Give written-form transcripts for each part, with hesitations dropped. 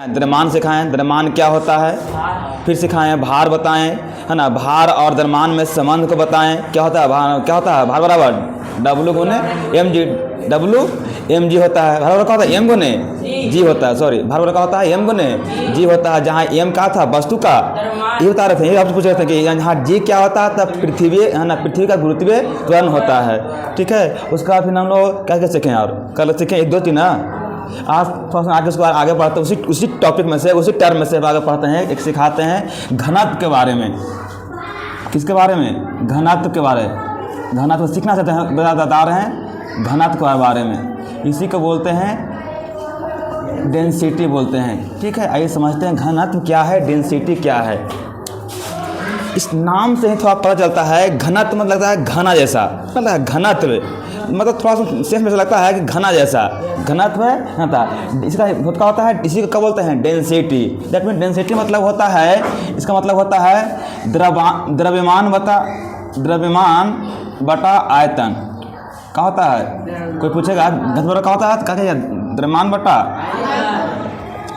द्रव्यमान सिखाएं, द्रव्यमान क्या होता है, फिर सिखाएं भार बताएं, है ना। भार और द्रव्यमान में संबंध को बताएं। क्या होता है भार, क्या होता है भार बराबर W गुने mg, W mg होता है। भार बराबर क्या होता है m गुने g होता है, सॉरी भार बराबर क्या होता है m गुने g होता है। जहाँ m का था वस्तु का, ये बता रहे थे, ये आपसे पूछ रहे थे कि यहाँ g क्या होता है, तब पृथ्वी, है ना, पृथ्वी का गुरुत्वीय त्वरण होता है। ठीक है, उसका फिर हम लोग क्या क्या सीखें और कल सीखें 1 2 3 ना। आज थोड़ा सा आगे उसके बाद आगे पढ़ते हैं, उसी टॉपिक में से, उसी टर्म में से आगे पढ़ते हैं। एक सिखाते हैं घनत्व के बारे में। किसके बारे में? घनत्व के बारे में। घनत्व सीखना चाहते हैं, बता रहे हैं घनत्व के बारे में। इसी को बोलते हैं डेंसिटी बोलते हैं। ठीक है, आइए समझते हैं घनत्व क्या है, डेंसिटी क्या है। इस नाम से ही थोड़ा पता चलता है। घनत्व मतलब लगता है घना जैसा, मतलब घनत्व मतलब थोड़ा सा सेंस में लगता है कि घना जैसा। घनत्व है घनता, इसका क्या होता है, इसी को क्या बोलते हैं डेंसिटी। दैट मीन डेंसिटी मतलब होता है, इसका मतलब होता है द्रव्यमान बटा आयतन। क्या होता है, कोई पूछेगा घनत्व क्या होता है, क्या कहिए द्रव्यमान बटा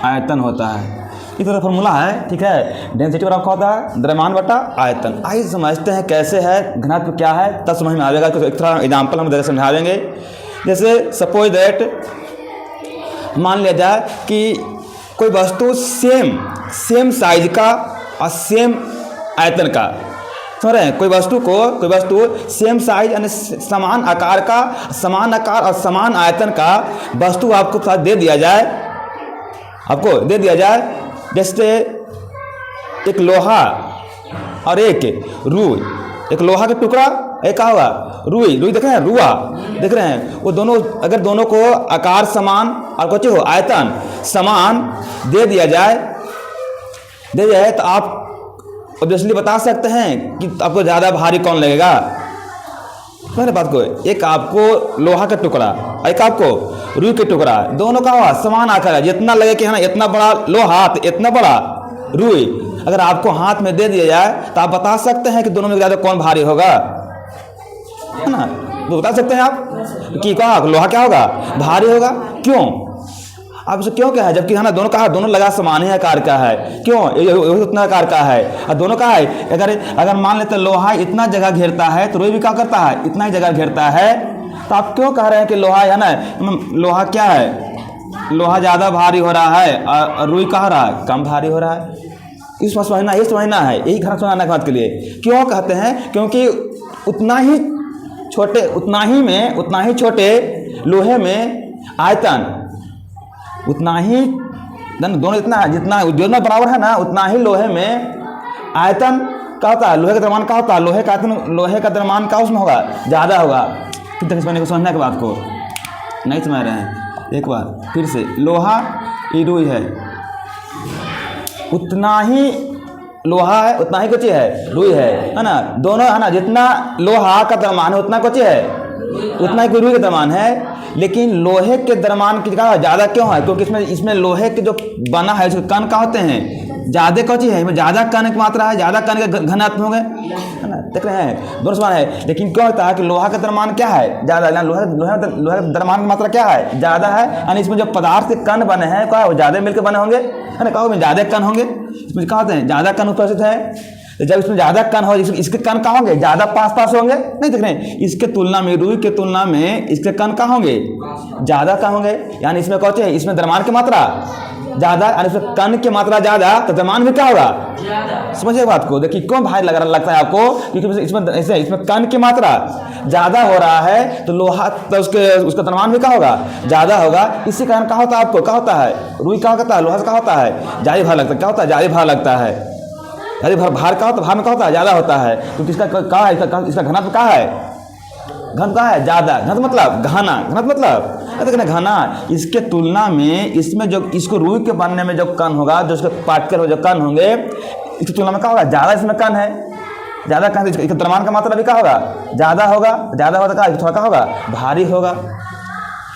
आयतन होता है। इस तरह फॉर्मूला है। ठीक है, डेंसिटी बराबर क्या होता है, द्रव्यमान बटा आयतन। आइए समझते हैं कैसे है, घनत्व क्या है, तब समझ में आएगा। तो एक थोड़ा एग्जाम्पल हम जैसे समझाएंगे। जैसे सपोज दैट, मान लिया जाए कि कोई वस्तु सेम साइज का और सेम आयतन का, समझ रहे हैं। कोई वस्तु सेम साइज यानी समान आकार और समान आयतन का वस्तु आपको साथ दे दिया जाए। जैसे एक लोहा और एक रुई, एक लोहा का टुकड़ा, एक क्या होगा रुई देख रहे हैं, रुआ देख रहे हैं। वो दोनों, अगर दोनों को आकार समान और कुछ हो आयतन समान दे दिया जाए तो आप ऑब्वियसली बता सकते हैं कि आपको ज़्यादा भारी कौन लगेगा। मेरे बात को, एक आपको लोहा का टुकड़ा, एक आपको रुई के टुकड़ा, दोनों का हुआ समान आकार है। जितना लगे कि है ना इतना बड़ा लोहा तो इतना बड़ा रुई, अगर आपको हाथ में दे दिया जाए तो आप बता सकते हैं कि दोनों में ज़्यादा कौन भारी होगा, है ना। वो बता सकते हैं आप कि कहा लोहा क्या होगा, भारी होगा। क्यों? आप इसे क्यों क्या है, जबकि है ना दोनों लगा समान ही आकार का है। क्यों? उतना आकार का है और दोनों का है। अगर मान लेते लोहा इतना जगह घेरता है तो रुई भी क्या करता है, इतना ही जगह घेरता है। तो आप क्यों कह रहे हैं कि लोहा है ना, लोहा क्या है, लोहा ज़्यादा भारी हो रहा है और रुई कह रहा है कम भारी हो रहा है। इस बात समझना, ये समझना है, यही घनत्व समझने की बात के लिए क्यों कहते हैं, क्योंकि उतना ही छोटे लोहे में आयतन उतना ही, दोनों जितना बराबर है ना, उतना ही लोहे में आयतन क्या होता है, लोहे का द्रव्यमान क्या होता है, लोहे का द्रव्यमान का उसमें होगा, ज़्यादा होगा। किस तरह से समझने की बात को नहीं समझ रहे हैं, एक बार फिर से। लोहा रुई है, उतना ही लोहा है, उतना ही कुछ है रुई है ना। दोनों है ना, जितना लोहा का द्रव्यमान है उतना कुछ है, उतना ही रुई का द्रव्यमान है। लेकिन लोहे के द्रव्यमान की जगह ज़्यादा क्यों है, क्योंकि इसमें लोहे के जो बना है उसके कण का होते हैं ज़्यादा, कौची है इसमें ज़्यादा कण की मात्रा है, ज़्यादा कण के घनत्व होंगे, है ना। देख रहे हैं दोनों समान है। लेकिन क्या होता है कि लोहा का द्रव्यमान क्या है, ज़्यादा, लोहे का द्रव्यमान की मात्रा क्या है, ज़्यादा है। यानी इसमें जो पदार्थ के कण बने हैं क्या वो ज़्यादा मिलकर बने होंगे, है ना। कहो ज़्यादा कण होंगे, इसमें क्या होते हैं ज़्यादा कण उपस्थित है। जब इसमें ज़्यादा कण हो, इसके कण कहाँ होंगे, ज़्यादा पास होंगे, नहीं देख रहे हैं। इसके तुलना में, रुई के तुलना में इसके कण कहाँ होंगे, ज़्यादा कहाँ होंगे। यानी इसमें कहते हैं इसमें द्रव्यमान की मात्रा ज़्यादा, यानी इसमें कण की मात्रा ज़्यादा तो द्रव्यमान भी क्या होगा। समझिए बात को, देखिए क्यों भारी लगता है आपको, क्योंकि इसमें कण की मात्रा ज़्यादा हो रहा है तो लोहा तो उसका द्रव्यमान भी क्या होगा, ज़्यादा होगा। इसी कारण क्या होता है आपको, क्या होता है रुई क्या होता है, लोहा से क्या होता है ज़्यादा भार लगता है। क्या होता है, ज़्यादा भार लगता है। अरे भार का होता है, भार में क्या होता है, ज़्यादा होता है। क्योंकि इसका क्या है, इसका घनत्व क्या है, घनत्व क्या है, ज़्यादा। घनत्व मतलब घना, घनत्व मतलब घना। इसके तुलना में इसमें जो इसको रुई के बनने में जो कण होगा, जो उसके पार्टिकल में जो कण होंगे, इसकी तुलना में क्या होगा, ज़्यादा इसमें कण है, ज़्यादा कण। इसका द्रव्यमान का मात्रा भी क्या होगा, ज़्यादा होगा। ज़्यादा होगा तो थोड़ा क्या होगा, भारी होगा।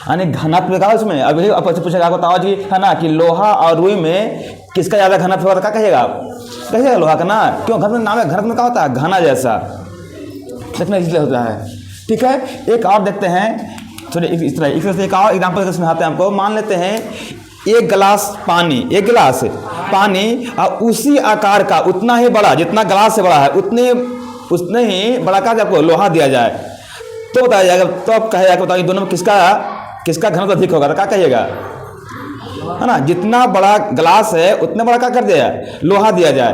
यानी घनत्व का इसमें अभी पूछेगा आपको, बताओ जी, है ना, कि लोहा और रुई में किसका ज़्यादा घनत्व होगा, क्या कहिएगा आप, कहिएगा लोहा का ना। क्यों, घनत्व नाम है, घनत्व में क्या होता है, घना जैसा, देखने इसलिए होता है। ठीक है, एक और देखते हैं थोड़े इस तरह से एक और एग्जाम्पल समझाते हैं आपको। मान लेते हैं एक गिलास पानी, एक गिलास पानी और उसी आकार का उतना ही बड़ा, जितना गिलास से बड़ा है उतने ही बड़ा का आपको लोहा दिया जाए तो बताया जाएगा, तो आप कहेगा कि बताइए दोनों में किसका घनत्व अधिक होगा, तो क्या कहिएगा, है ना। जितना बड़ा गिलास है उतने बड़ा क्या कर दिया, लोहा दिया जाए।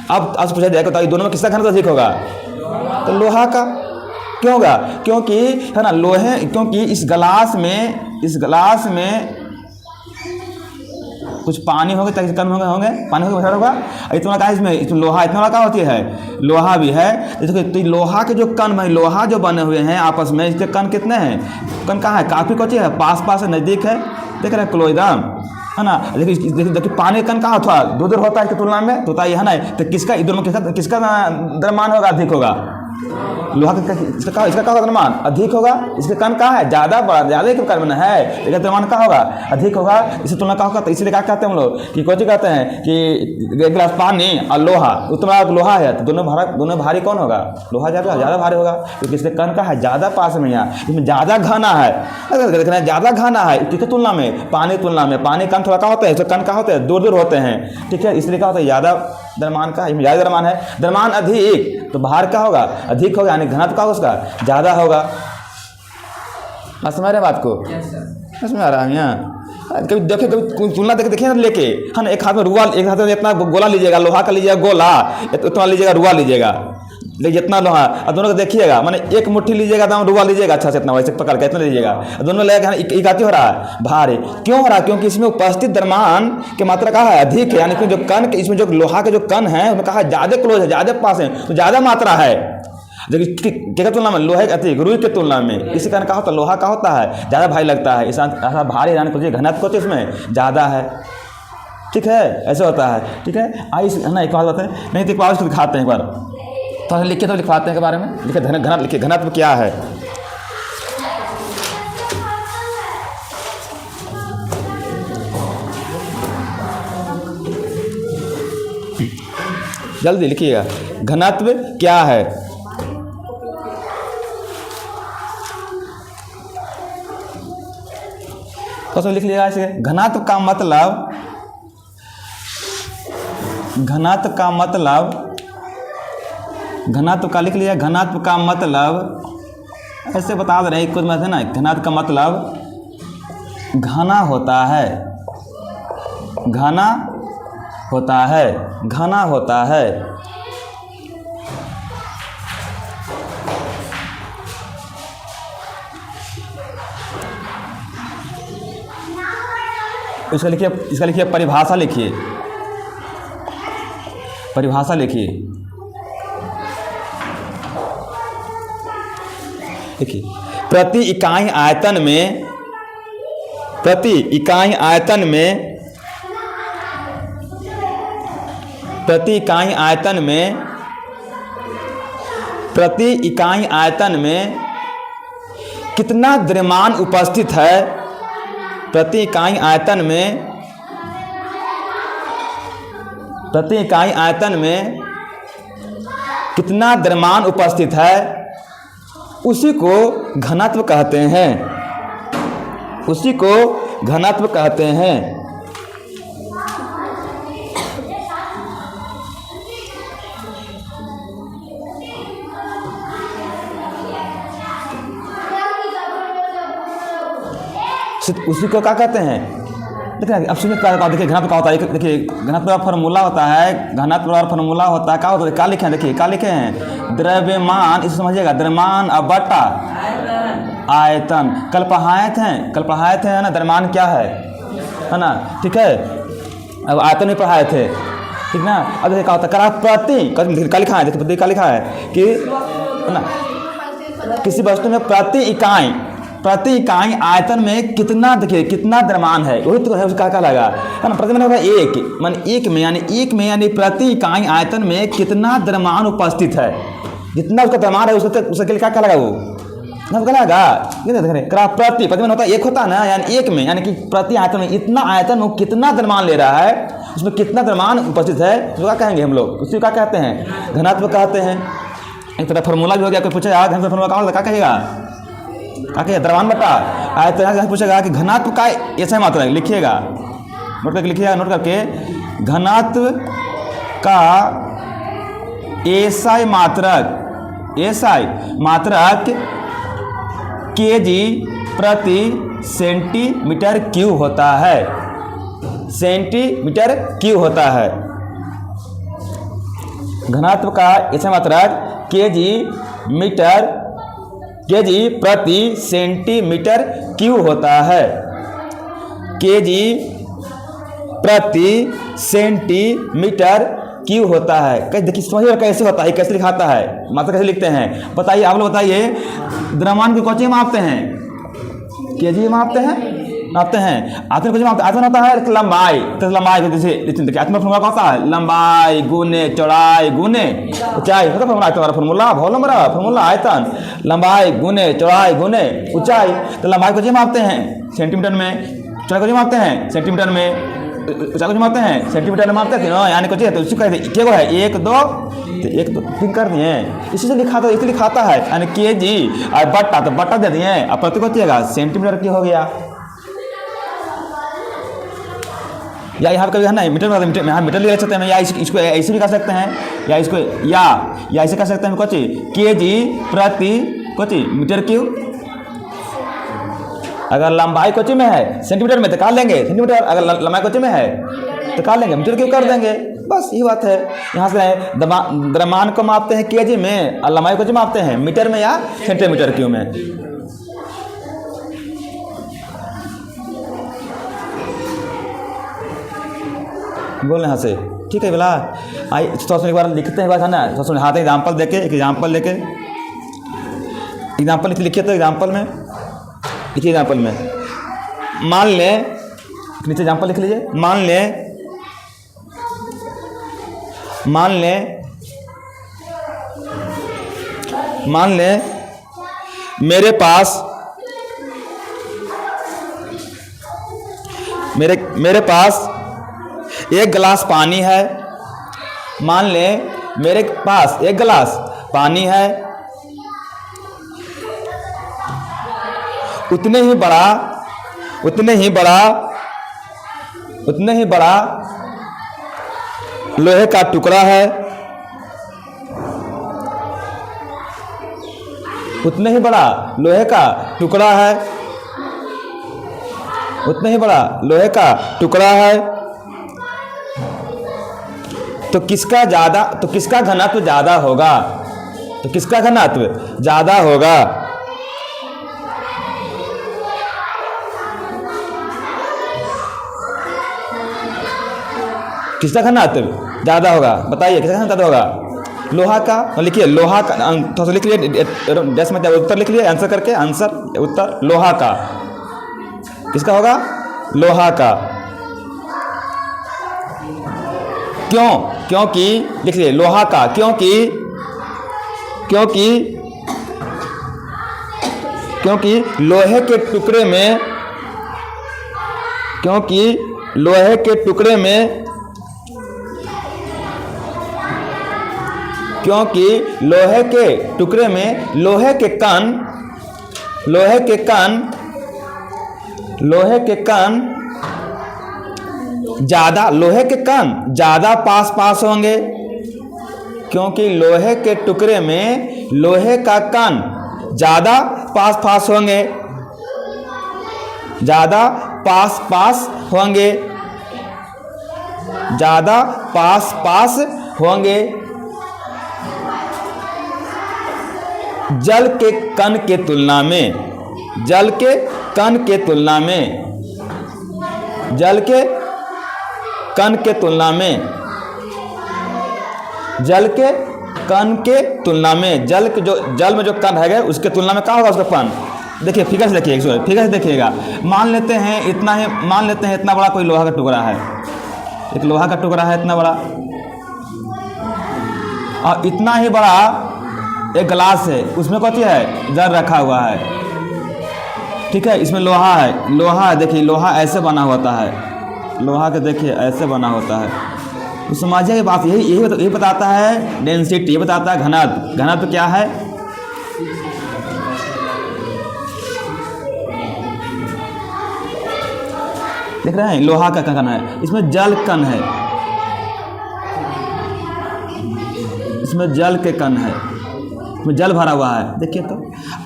अब आपसे पूछा जाएगा बताइए दोनों में किसका घनत्व अधिक होगा, तो लोहा का। क्यों होगा, क्योंकि है ना क्योंकि इस गिलास में कुछ पानी होगा ताकि कम होंगे पानी होगा इतना का इसमें लोहा इतना बड़ा का होती है, लोहा भी है। तो लोहा के जो कण है, लोहा जो बने हुए हैं आपस में, इसके कण कितने हैं, कण कहाँ है, काफ़ी कुछ है, पास नज़दीक है, देख रहे हैं क्लोज एकदम, है ना। देखिए पानी कण कहाँ थोड़ा दूर होता है इसकी तुलना में, तो ये है ना, तो किसका इधर में किसका द्रव्यमान होगा, अधिक होगा, लोहा इसका क्या होगा, द्रव्यमान अधिक होगा। इसके कण कहाँ है, ज़्यादा कण है, इसका द्रव्यमान क्या होगा, अधिक होगा। इसी तुलना का होगा, तो इसलिए क्या कहते हैं हम लोग कि कोई कहते हैं कि एक गिलास पानी और लोहा, उतना लोहा है तो दोनों भारी कौन होगा, लोहा ज़्यादा भारी होगा, क्योंकि इसके कण का है ज़्यादा पास में, यहाँ इसमें ज़्यादा घना है, ज़्यादा घना है किसकी तुलना में, पानी तुलना में। पानी कण थोड़ा क्या होता है, कण का होते हैं दूर होते हैं, ठीक है, इसलिए क्या होता है ज़्यादा द्रव्यमान का, ज़्यादा द्रव्यमान है, द्रव्यमान अधिक तो भार का होगा अधिक होगा, यानी घनत्व का उसका ज़्यादा होगा। आप समझ रहे बात को, समझ आ रहा है यहाँ। कभी कभी तुलना देखिए ना लेके, है ना, एक हाथ में रुआ, एक हाथ में इतना गोला लीजिएगा, लोहा का लीजिएगा गोला, इतना लीजिएगा रुआ लीजिएगा, लेकिन जितना लोहा, और दोनों को देखिएगा, माने एक मुट्ठी लीजिएगा तो रुआ लीजिएगा अच्छा से, इतना वैसे पकड़ के इतना लीजिएगा, दोनों लगेगा इकाती हो रहा है, भार है। क्यों हो रहा है, क्योंकि इसमें उपस्थित द्रव्यमान की मात्रा कहा है अधिक है, यानी कि जो कण, इसमें जो लोहा के जो कण है उनमें कहा ज़्यादा क्लोज है, ज़्यादा पास है, तो ज़्यादा मात्रा है, क्या तुलना में, लोहे के रुई के तुलना में। इसी कारण का होता है लोहा का होता है ज़्यादा भारी लगता है, ऐसा भारी यानी कुछ घनत्व को इसमें ज़्यादा है, ठीक है, ऐसे होता है, ठीक है। आइए है ना, एक बात बताएं, नहीं तो एक बार उसको दिखाते हैं, एक बार थोड़ा लिख के तो लिखवाते हैं के बारे में, लिखे घनत्व, लिखिए घनत्व क्या है। जल्दी लिखिएगा, घनत्व क्या है। तो लिख लिएगा ऐसे, घनत्व का मतलब, घनत्व का लिख लिया, घनत्व का मतलब ऐसे बता दे रहे हैं, कुछ मतलब है ना, घनत्व का मतलब घना होता है, घना होता है। इसका लिखिए परिभाषा लिखिए, देखिए, प्रति इकाई आयतन में कितना द्रव्यमान उपस्थित है, प्रति इकाई आयतन में कितना द्रव्यमान उपस्थित है, उसी को घनत्व कहते हैं, उसी को क्या कहते हैं। देखिए अब सुनिए, देखिए घनत्व का होता है, देखिए घनत्व का फार्मूला होता है, क्या होता है, क्या लिखे हैं, देखिए क्या लिखे हैं, द्रव्यमान, इसे समझिएगा, द्रव्यमान अब बटा आयतन। कल पढ़ाए थे ना, द्रव्यमान क्या है ना, ठीक है, अब आयतन भी पढ़ाए थे, ठीक ना। अब देखिए क्या होता है, करा प्रति, क्या लिखा है, देखिए क्या लिखा है कि ना, किसी वस्तु में प्रति इकाई आयतन में कितना, देखिए कितना द्रव्यमान है, वही तो है उसका क्या लगा, है ना। प्रति में होगा एक में यानी प्रति इकाई आयतन में कितना द्रव्यमान उपस्थित है, जितना उसका द्रव्यमान है उसके लिए क्या लगा, वो क्या लगा, प्रति में होता है एक होता है ना, यानी एक में यानी कि प्रति आयतन में, इतना आयतन वो कितना द्रव्यमान ले रहा है, उसमें कितना द्रव्यमान उपस्थित है, तो क्या कहेंगे हम लोग, उसी क्या कहते हैं, घनत्व कहते हैं। एक तरह फार्मूला भी हो गया, कोई पूछे यार घनत्व फार्मूला क्या कहेगा, आके द्रव्यमान बटा आयतन। तो यहाँ पूछेगा कि घनत्व का ऐसा मात्रा लिखिएगा, नोट करके लिखिएगा, नोट करके घनत्व का एसआई मात्रक केजी प्रति सेंटीमीटर क्यूब होता है, सेंटीमीटर क्यूब होता है। घनत्व का ऐसा मात्रक केजी प्रति सेंटीमीटर क्यूब होता है, केजी प्रति सेंटीमीटर क्यूब होता है। कैसे देखिए, समझिए कैसे होता है, कैसे लिखाता है, मात्रा कैसे लिखते हैं बताइए। आप लोग बताइए, द्रव्यमान की कौची मापते हैं, केजी मापते हैं, आयतन को मापते, आयतन होता है लंबाई, तो लंबाई देखिए आयतन का फॉर्मूला होता है लंबाई गुने चौड़ाई गुने ऊंचाई, पता फॉर्मूला, तुम्हारा फॉर्मूला बहुत लंबा फॉर्मूला, आयतन लंबाई गुने चौड़ाई गुने ऊंचाई। तो लंबाई को जी मापते हैं सेंटीमीटर में, चौड़ाई को जी मापते हैं सेंटीमीटर में, ऊंचाई को मापते हैं सेंटीमीटर में मापते हैं, यानी कुछ है तो उसको कहते हैं क्या है 1 2, तो 1 2 ठीक कर दिए, इसी से लिखा था, इसे लिखाता है यानी केजी और बट्टा, तो बट्टा दे दिए, अब प्रति को दिएगा सेंटीमीटर की हो गया। या यहाँ कभी है ना मीटर में, यहाँ मीटर ले सकते हैं, या इसको ऐसे भी कर सकते हैं, या इसको या ऐसे कर सकते हैं कुछ केजी प्रति कुछ मीटर क्यूब। अगर लंबाई कोची में है सेंटीमीटर में तो निकाल लेंगे सेंटीमीटर, अगर लंबाई कोची में है तो निकाल लेंगे मीटर क्यूब कर देंगे, बस यही बात है। यहाँ से द्रव्यमान को मापते हैं केजी में और लंबाई को मापते हैं मीटर में या सेंटीमीटर क्यूब में। बोल यहाँ से ठीक है बोला। आई थोड़ा सा एक बार लिखते हैं बात है ना, थोड़ा सा हाथ एग्जाम्पल देके, एक एग्जाम्पल लेके, एग्जाम्पल लिखिए, तो एग्जाम्पल में लिखिए, एग्जाम्पल में मान लें, नीचे एग्जाम्पल लिख लीजिए, मान लें मेरे पास एक गिलास पानी है, मान लें मेरे पास एक गिलास पानी है, उतने ही बड़ा लोहे का टुकड़ा है, उतने ही बड़ा लोहे का टुकड़ा है, तो किसका घनत्व ज्यादा होगा, किसका घनत्व ज्यादा होगा। बताइए किसका घनत्व ज्यादा होगा। लोहा का लिखिए, लोहा का थोड़ा सा लिख लिए, डेस्क में उत्तर लिख लिए, आंसर करके, उत्तर लोहा का, किसका होगा, लोहा का। क्यों, क्योंकि लिख लिए लोहा का, क्योंकि लोहे के टुकड़े में, लोहे के टुकड़े में लोहे के कण ज्यादा पास होंगे, क्योंकि लोहे के टुकड़े में लोहे का कण ज्यादा पास होंगे, ज्यादा पास होंगे। जल के कण के तुलना में, जल के कण के तुलना में जल में जो कण है उसके तुलना में क्या होगा उसका कण। देखिए फिगर से देखिएगा, मान लेते हैं इतना बड़ा कोई लोहा का टुकड़ा है, एक लोहा का टुकड़ा है इतना बड़ा, और इतना ही बड़ा एक गिलास है, उसमें क्या है, जल रखा हुआ है, ठीक है। इसमें लोहा है, देखिए लोहा ऐसे बना होता है, लोहा के देखिए ऐसे बना होता है। तो समझिए ये बात, यही बताता है डेंसिटी, ये बताता है घनत्व क्या है। देख रहे हैं, लोहा का कण है, इसमें जल कण है, इसमें जल के कण है, इसमें जल भरा हुआ है। देखिए तो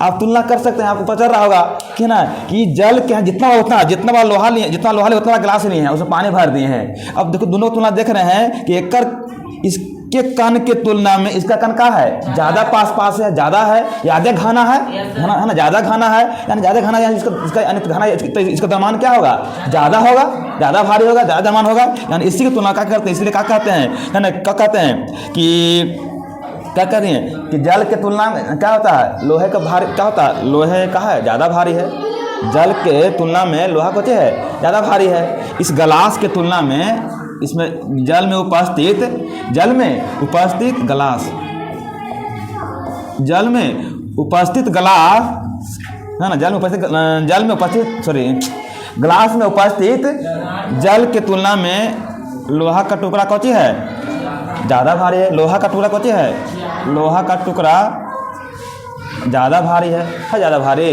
आप तुलना कर सकते हैं, आपको पता चल रहा होगा कि ना कि जल के जितना उतना जितना बड़ा लोहा लिए, जितना लोहा लिए उतना गिलास लिए हैं, उसमें पानी भर दिए हैं। अब देखो दोनों तुलना देख रहे हैं कि इसके कण के तुलना में इसका कण का है ज़्यादा पास है, ज़्यादा है, ज़्यादा घना है ना, ज़्यादा घना है, यानी ज़्यादा घना, यानी इसका घना, इसका द्रव्यमान क्या होगा, ज़्यादा होगा, ज़्यादा भारी होगा, ज़्यादा द्रव्यमान होगा। यानी इसी की तुलना क्या करते हैं, इसलिए क्या कहते हैं, क्या कहते हैं कि क्या कह रही हैं कि जल के तुलना में क्या होता है, लोहे का भारी क्या होता है, लोहे का है ज़्यादा भारी है, जल के तुलना में लोहा क्या है ज़्यादा भारी है। इस गिलास के तुलना में इसमें जल में उपस्थित गिलास, जल में उपस्थित गिलास है ना, गिलास में उपस्थित जल के तुलना में लोहा का टुकड़ा कौन है ज़्यादा भारी है। लोहा का टुकड़ा कौन है, लोहा का टुकड़ा ज़्यादा भारी है ज़्यादा भारी।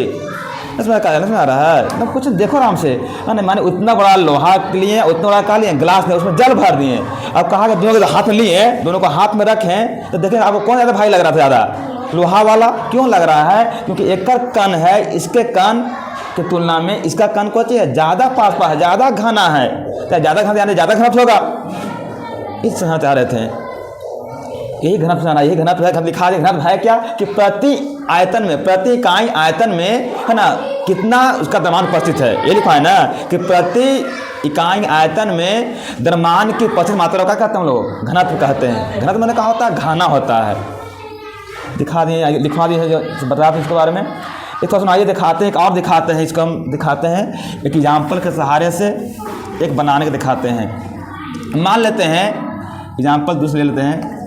इसमें क्या समझ आ रहा है, तो कुछ देखो आराम से, है माने उतना बड़ा लोहा लिए, उतना बड़ा का लिए गिलास में, उसमें जल भर दिए। अब कहा कि दोनों के हाथ में लिए, दोनों को हाथ में रखें तो देखें आपको कौन ज़्यादा भारी लग रहा था, ज़्यादा लोहा वाला क्यों लग रहा है, क्योंकि एक कण है, इसके कण की तुलना में इसका कण कौन है ज़्यादा पास है, ज़्यादा घना है, तो ज़्यादा घना यानी ज़्यादा घनत्व होगा। इस तरह चाह रहे थे, यही घनत्व जाना, यही घनत्व है, हम दिखा दें घनत्व है क्या कि प्रति आयतन में, प्रति इकाई आयतन में है ना कितना उसका द्रव्यमान उपस्थित है। ये लिखा है ना कि प्रति इकाई आयतन में द्रव्यमान की उपस्थित मात्रा का कहते हैं हम लोग घनत्व कहते हैं। घनत्व मैंने कहा होता है घना होता है। दिखा दिए, लिखवा दिए जो बता दें इसके बारे में। इसको सुनाइए, दिखाते हैं, एक और दिखाते हैं, इसको हम दिखाते हैं एक एग्जाम्पल के सहारे से, एक बनाने के दिखाते हैं। मान लेते हैं एग्जाम्पल दूसरे ले लेते हैं,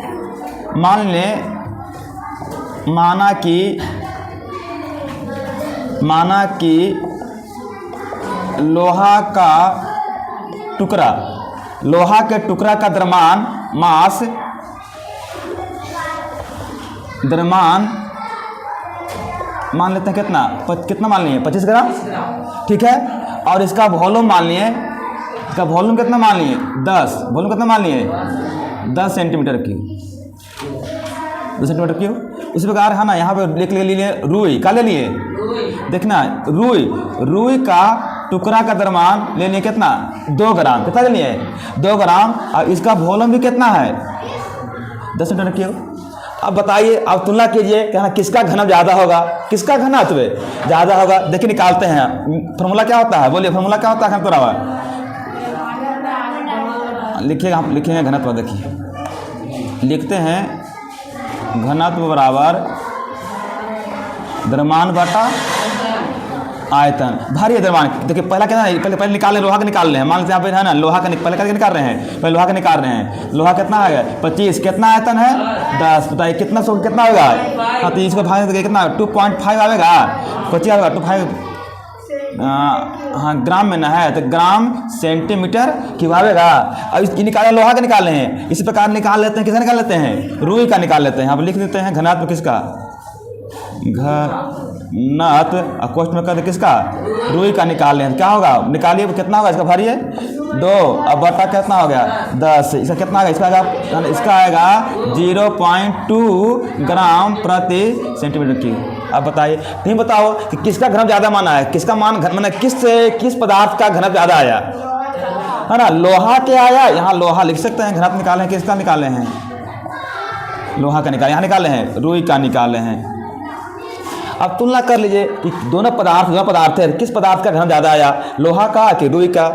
माना कि लोहा के टुकड़ा का द्रव्यमान मान लेते हैं कितना मान लिए 25 ग्राम, ठीक है। और इसका वॉल्यूम मान लिए, इसका वॉल्यूम कितना मान लिए 10, वॉल्यूम कितना मान लिए 10 सेंटीमीटर की, 2 सेंटीमीटर क्यूब। उसी प्रकार है ना, यहाँ पे लिख लिए रुई का ले लिए, देखना रुई का टुकड़ा का द्रव्यमान ले लिए कितना 2 ग्राम, कितना ले लिए 2 ग्राम, और इसका वॉल्यूम भी कितना है 10 सेंटीमीटर क्यूब। अब बताइए, आप तुलना कीजिए कि किसका घनत्व ज़्यादा होगा, किसका घनत्व ज़्यादा होगा। देखिए निकालते हैं, फॉर्मूला क्या होता है, बोलिए फॉर्मूला क्या होता है घनत्व बराबर, लिखिएगा, हम लिखेंगे घनत्व, देखिए लिखते हैं घनत्व बराबर द्रव्यमान बटा आयतन। भारी है द्रव्यमान, देखिए पहला क्या है, पहले निकाल लें, लोहा का निकाल रहे हैं। मान लेते हैं यहाँ पे है ना लोहा का पहले करके निकाल रहे हैं, पहले लोहा का निकाल रहे हैं। लोहा कितना है 25, कितना आयतन है 10, बताइए कितना होगा, हाँ तो इसको भाग कितना 2.5 आएगा, 25 आएगा 2.5, हाँ ग्राम में ना है तो ग्राम सेंटीमीटर क्यूब आएगा। अब ये निकाले, लोहा का निकाल रहे हैं, इसी प्रकार निकाल लेते हैं, किसका निकाल लेते हैं रुई का निकाल लेते हैं। यहाँ पर लिख देते हैं घनत्व किसका, घनत्व कोष्ठ में कहते किसका रुई का निकाल लें, क्या होगा निकालिए, कितना होगा इसका भारी है 2, अब बटा कितना हो गया 10, इसका कितना आएगा, इसका आएगा 0.2 ग्राम प्रति सेंटीमीटर क्यूब। अब बताइए, नहीं बताओ कि किसका घनत्व ज़्यादा माना है, किसका मान मैंने किस पदार्थ का घनत्व ज़्यादा आया है ना, लोहा के आया, यहाँ लोहा लिख सकते हैं, घनत्व निकाले, किसका निकाले हैं लोहा का निकाले, यहाँ निकाले हैं रुई का निकाले हैं। अब तुलना कर लीजिए कि दोनों पदार्थ है, किस पदार्थ का घनत्व ज़्यादा आया, लोहा का कि रुई का।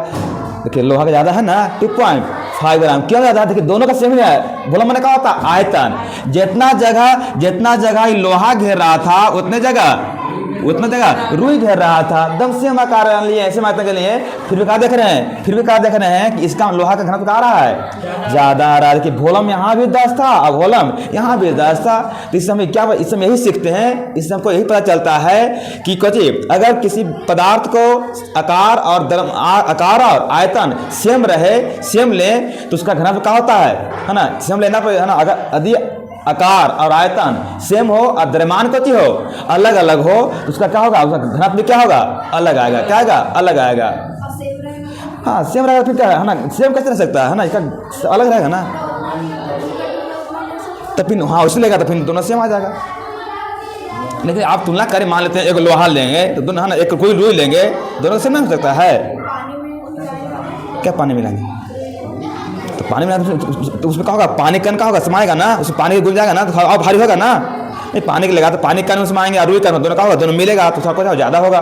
देखिए लोहा का ज़्यादा है ना 2.5 ग्राम, क्यों ज़्यादा है, देखिए दोनों का सेम ही है। बोला मैंने कहा होता आयतन, जितना जगह लोहा घेर रहा था उतने जगह रुई घेर रहा था, दम से हम आकार लिए ऐसे मात्रा के लिए, फिर भी क्या देख रहे हैं, कि इसका लोहा का घनत्व आ रहा है ज़्यादा आ रहा है। कि वॉल्यूम यहाँ भी 10 था और वॉल्यूम यहाँ भी 10 था। तो इस समय यही सीखते हैं, इससे हमको यही पता चलता है कि अगर किसी पदार्थ को आकार और आयतन सेम ले तो उसका घनत्व क्या होता है ना, सेम लेना पड़ेगा ना। अगर यदि आकार और आयतन सेम हो और द्रव्यमान कति हो अलग अलग हो तो उसका क्या होगा, उसका घनत्व भी क्या होगा अलग आएगा, क्या आएगा अलग आएगा। हाँ सेम रहेगा फिर क्या है ना, सेम कैसे रह सकता है ना, इसका अलग रहेगा ना, तो फिर हाँ उसे लेगा तो फिर दोनों सेम आ जाएगा। लेकिन आप तुलना करें, मान लेते हैं एक लोहा लेंगे तो दोनों है ना, एक कोई रुई लेंगे, दोनों सेम नहीं हो सकता है। क्या पानी मिलाएंगे, तो पानी मिलाएंगे तो उसमें क्या होगा, पानी कण का होगा, समाएगा ना, उसमें पानी घुल जाएगा ना, तो और भारी होगा ना, नहीं पानी के लगा तो पानी कण उसमें आएंगे और रुई कण दोनों का होगा, दोनों मिलेगा तो सबको ज़्यादा होगा,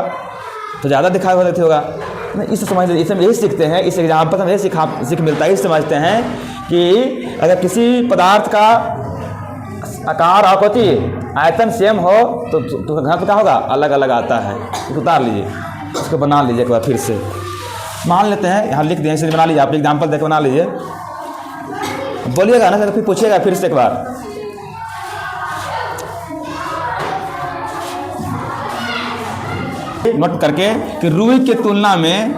तो ज़्यादा दिखाई होगा। इसे समझ इसे हम यही सीखते हैं, इस एग्जाम्पल में यही सीख मिलता है, इसे समझते हैं कि अगर किसी पदार्थ का आकार आकृति आयतन सेम हो तो घनत्व क्या होगा, अलग अलग आता है। इसको उतार लीजिए, इसको बना लीजिए एक बार फिर से, मान लेते हैं यहाँ लिख दिए, इसे बना लीजिए, आप एग्जाम्पल देकर बना लीजिए, बोलिएगा ना, फिर पूछिएगा फिर से एक बार। नोट करके कि रुई के तुलना में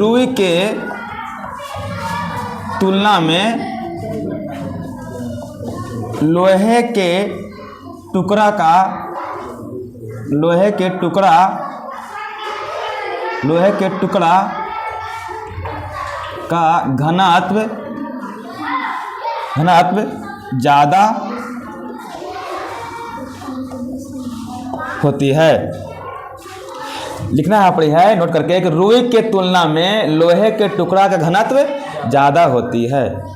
लोहे के टुकड़ा का घनत्व ज़्यादा होती है। लिखना है पड़ी है नोट करके कि रुई के तुलना में लोहे के टुकड़ा का घनत्व ज़्यादा होती है।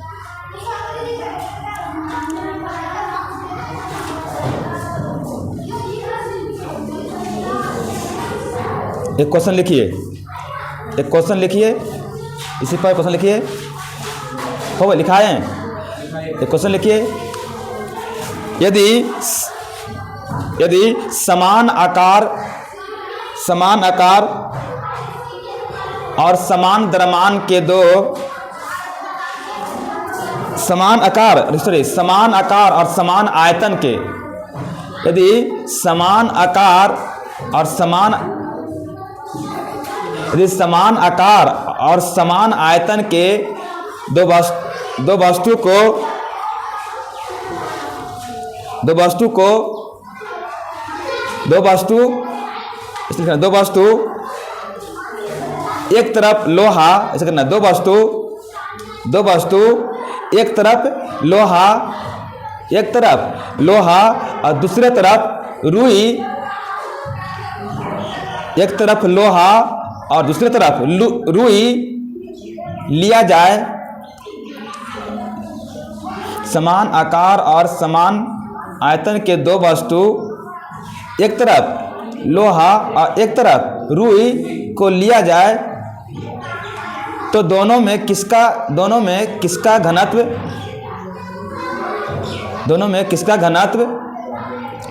एक क्वेश्चन लिखिए, इसी पर क्वेश्चन लिखिए, हो गया लिखा है, एक क्वेश्चन लिखिए, यदि समान आकार और समान द्रव्यमान के दो समान आकार और समान आयतन के, यदि समान आकार और समान आयतन के दो वस्तु एक तरफ लोहा, ऐसे करना, दो वस्तु एक तरफ लोहा और दूसरे तरफ रुई, एक तरफ लोहा और दूसरी तरफ रुई लिया जाए, समान आकार और समान आयतन के दो वस्तु एक तरफ लोहा और एक तरफ रुई को लिया जाए, तो दोनों में किसका घनत्व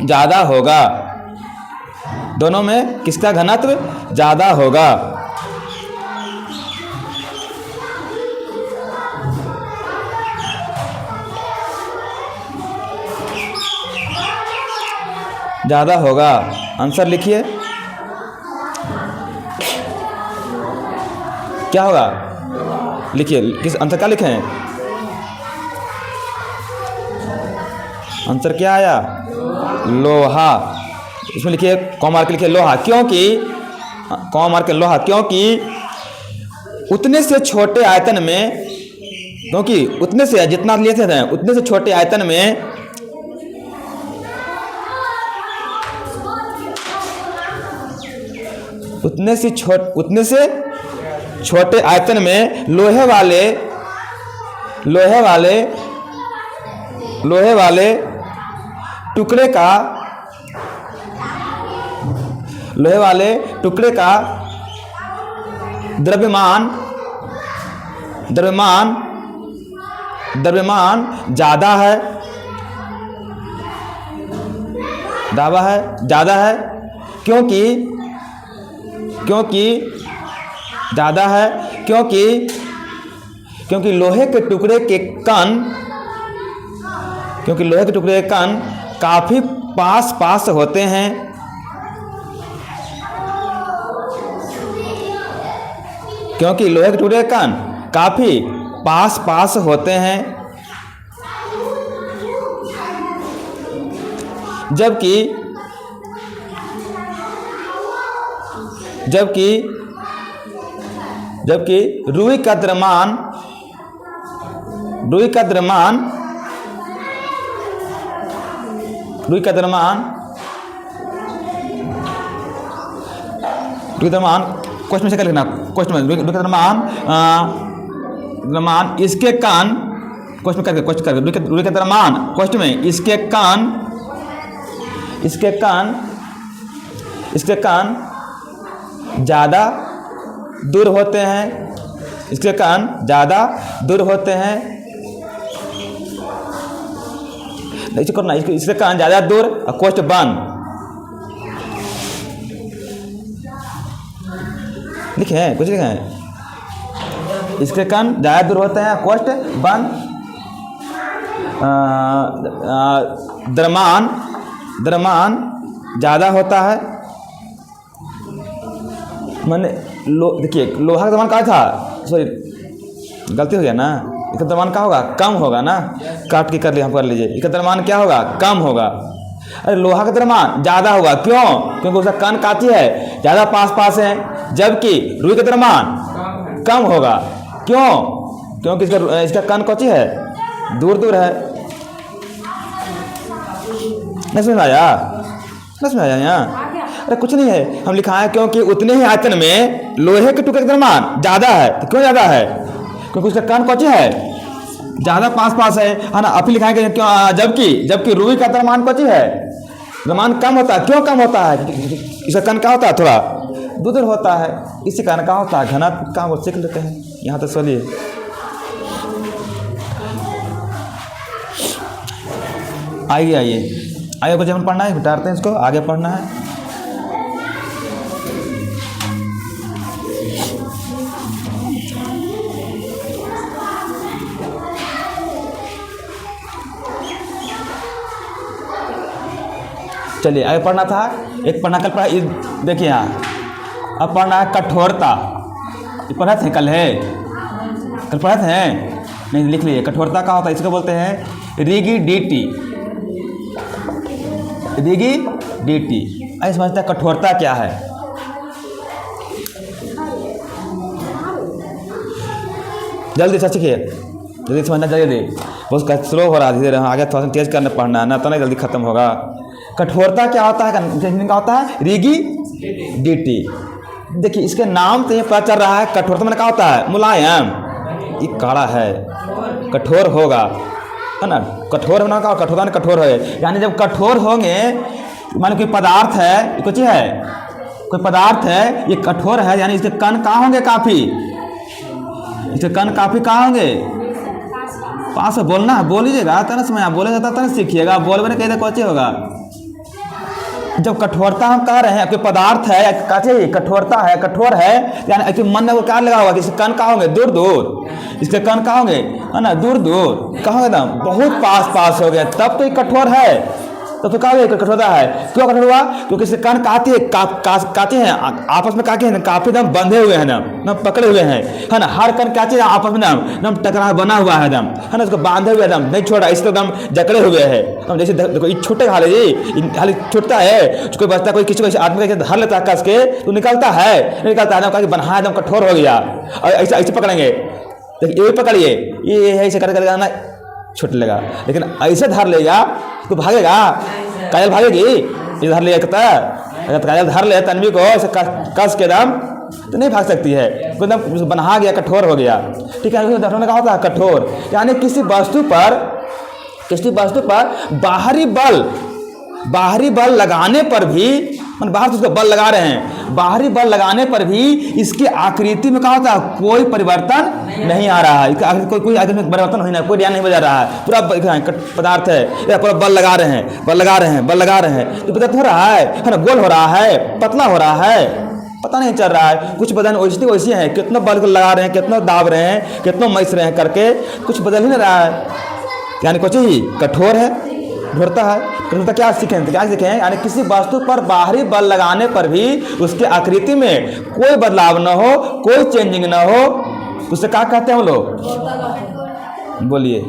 ज़्यादा होगा? दोनों में किसका घनत्व ज़्यादा होगा? ज़्यादा होगा। आंसर लिखिए, क्या होगा? लिखिए, किस आंसर क्या लिखे हैं? आंसर क्या आया? लोहा। इसमें लिखिए, कॉमा मार के लिखिए लोहा, क्योंकि उतने से छोटे आयतन में, क्योंकि उतने से जितना लिए थे उतने से छोटे आयतन में उतने से छोटे आयतन में लोहे वाले टुकड़े का द्रव्यमान ज़्यादा है, क्योंकि लोहे के टुकड़े के कण काफी पास होते हैं, क्योंकि लोहे के टुकड़े के कण काफी पास होते हैं, जबकि रुई का द्रव्यमान क्वेश्चन में से कर लिखना, क्वेश्चन में रुई का द्रव्यमान इसके कण, क्वेश्चन करके रुई का द्रव्यमान क्वेश्चन में इसके कण ज़्यादा दूर होते हैं, इसके कण ज़्यादा दूर होते हैं, इसके कण ज़्यादा दूर, क्वेश्चन बन लिखे हैं, कुछ लिखे हैं, इसके कण ज़्यादा दूर होते हैं, क्वेश्चन बन द्रव्यमान ज़्यादा होता है, मैंने देखिए लोहा का द्रव्यमान क्या था, सॉरी गलती हो गया ना, इसका द्रव्यमान क्या होगा, कम होगा ना, काट के कर लिया, हम कर लीजिए, इसका द्रव्यमान क्या होगा, कम होगा। अरे लोहा का द्रव्यमान ज़्यादा होगा, क्यों, क्योंकि उसका कण काची है, ज़्यादा पास है, जबकि रुई का द्रव्यमान कम होगा, क्यों, क्योंकि इसका कण कौची है, दूर है। नहीं समझ आया यहाँ, अरे कुछ नहीं है, हम लिखा है क्योंकि उतने ही आयतन में लोहे के टुकड़े का द्रव्यमान ज़्यादा है, तो क्यों ज़्यादा है, क्योंकि उसका कण कौची है, ज़्यादा पास है ना, अभी लिखाएंगे क्यों, जबकि रुई का द्रव्यमान कौची है, द्रव्यमान कम होता है, क्यों कम होता है, इसका कण क्या होता है, थोड़ा दूर होता है, इसी कारण क्या होता है, घनत्व का वो सीख लेते हैं, यहाँ तक चलिए। आइए कुछ हम पढ़ना है, हटाते हैं इसको, आगे पढ़ना है। चलिए आगे पढ़ना था, एक पढ़ना कल पढ़ा, देखिए यहाँ अब पढ़ना है कठोरता, पढ़ा थे कल पढ़ा थे, नहीं लिख लीजिए, कठोरता का होता है, इसको बोलते हैं रिगिडिटी, ऐसे समझते हैं कठोरता क्या है। जल्दी से सीखिए, जल्दी समझना, जल्दी बहुत स्लो हो रहा है, धीरे आगे थोड़ा सा तेज करना पढ़ना है ना, तो नहीं जल्दी खत्म होगा। कठोरता क्या होता है, क्या होता है, रिगिडिटी। देखिए इसके नाम से पता चल रहा है कठोरता में क्या होता है, मुलायम, ये कड़ा है, कठोर होगा, है ना, कठोर होना का, कठोरता में कठोर है, यानी जब कठोर होंगे, मान कोई पदार्थ है, कुछ है, कोई पदार्थ है, ये कठोर है, यानी इसके कण कहाँ होंगे, काफ़ी, इसके कण काफ़ी कहाँ होंगे, पास में बोलना है, बोल लीजिएगा तब समय बोलेगा तब सीखिएगा, बोलने कैसे कौचे होगा। जब कठोरता हम कह रहे हैं, कोई पदार्थ है, काचे कठोरता है, कठोर है, यानी मन में वो क्या लगा होगा कि इसके कण कहाँ होंगे, दूर, इसके कण कहाँ होंगे, है ना, दूर कहाँ होगा, बहुत पास हो गया, तब तो ये कठोर है, तब तो क्या कठोरता है। क्यों कठोर हुआ, क्योंकि इसके कण काटे हैं, आपस में काटे हैं, काफी दम बंधे हुए हैं, ना पकड़े हुए हैं, है ना, हर कण काटे आपस में दम टकरा बना हुआ है, दम है ना, उसको बांधे हुए दम नहीं छोड़ा, इस दम जकड़े हुए हैं। जैसे देखो छोटे हाल जी, हाल छूटता है, कोई बचता, कोई किसी को आदमी धर लेता है कस के, तो निकलता है दम, बना एकदम कठोर हो गया, और ऐसे पकड़ेंगे, देखिए ये पकड़िए, ये ऐसे कर ना छूट लेगा, लेकिन ऐसे धर लेगा तो भागेगा, कायल भागेगी, ये धर लेगा, अगर कायल धर ले तन्वी को ऐसे कस के दम तो नहीं भाग सकती है, एकदम बना गया, कठोर हो गया, ठीक है। धरने का होता है कठोर, यानी किसी वस्तु पर बाहरी बल लगाने पर भी, बाहर से उसको बल लगा रहे हैं, बाहरी बल लगाने पर भी इसकी आकृति में क्या होता है, कोई परिवर्तन नहीं आ रहा है, कोई आकृति में परिवर्तन नहीं, कोई ध्यान नहीं बजा रहा है, पूरा पदार्थ है, या पूरा बल लगा रहे हैं, तो पदार्थ हो रहा है ना, गोल हो रहा है, पतला हो रहा है, पता नहीं चल रहा है, कुछ बदन वैसी है, कितना बल लगा रहे हैं, कितना दाब रहे हैं, कितना मैस रहे हैं करके, कुछ बदल ही नहीं रहा है, यानी कुछ ही कठोर है, ढोरता है। कठोरता क्या सीखें, यानी किसी वस्तु पर बाहरी बल लगाने पर भी उसकी आकृति में कोई बदलाव न हो, कोई चेंजिंग न हो, उससे क्या कहते हैं हम लोग, बोलिए,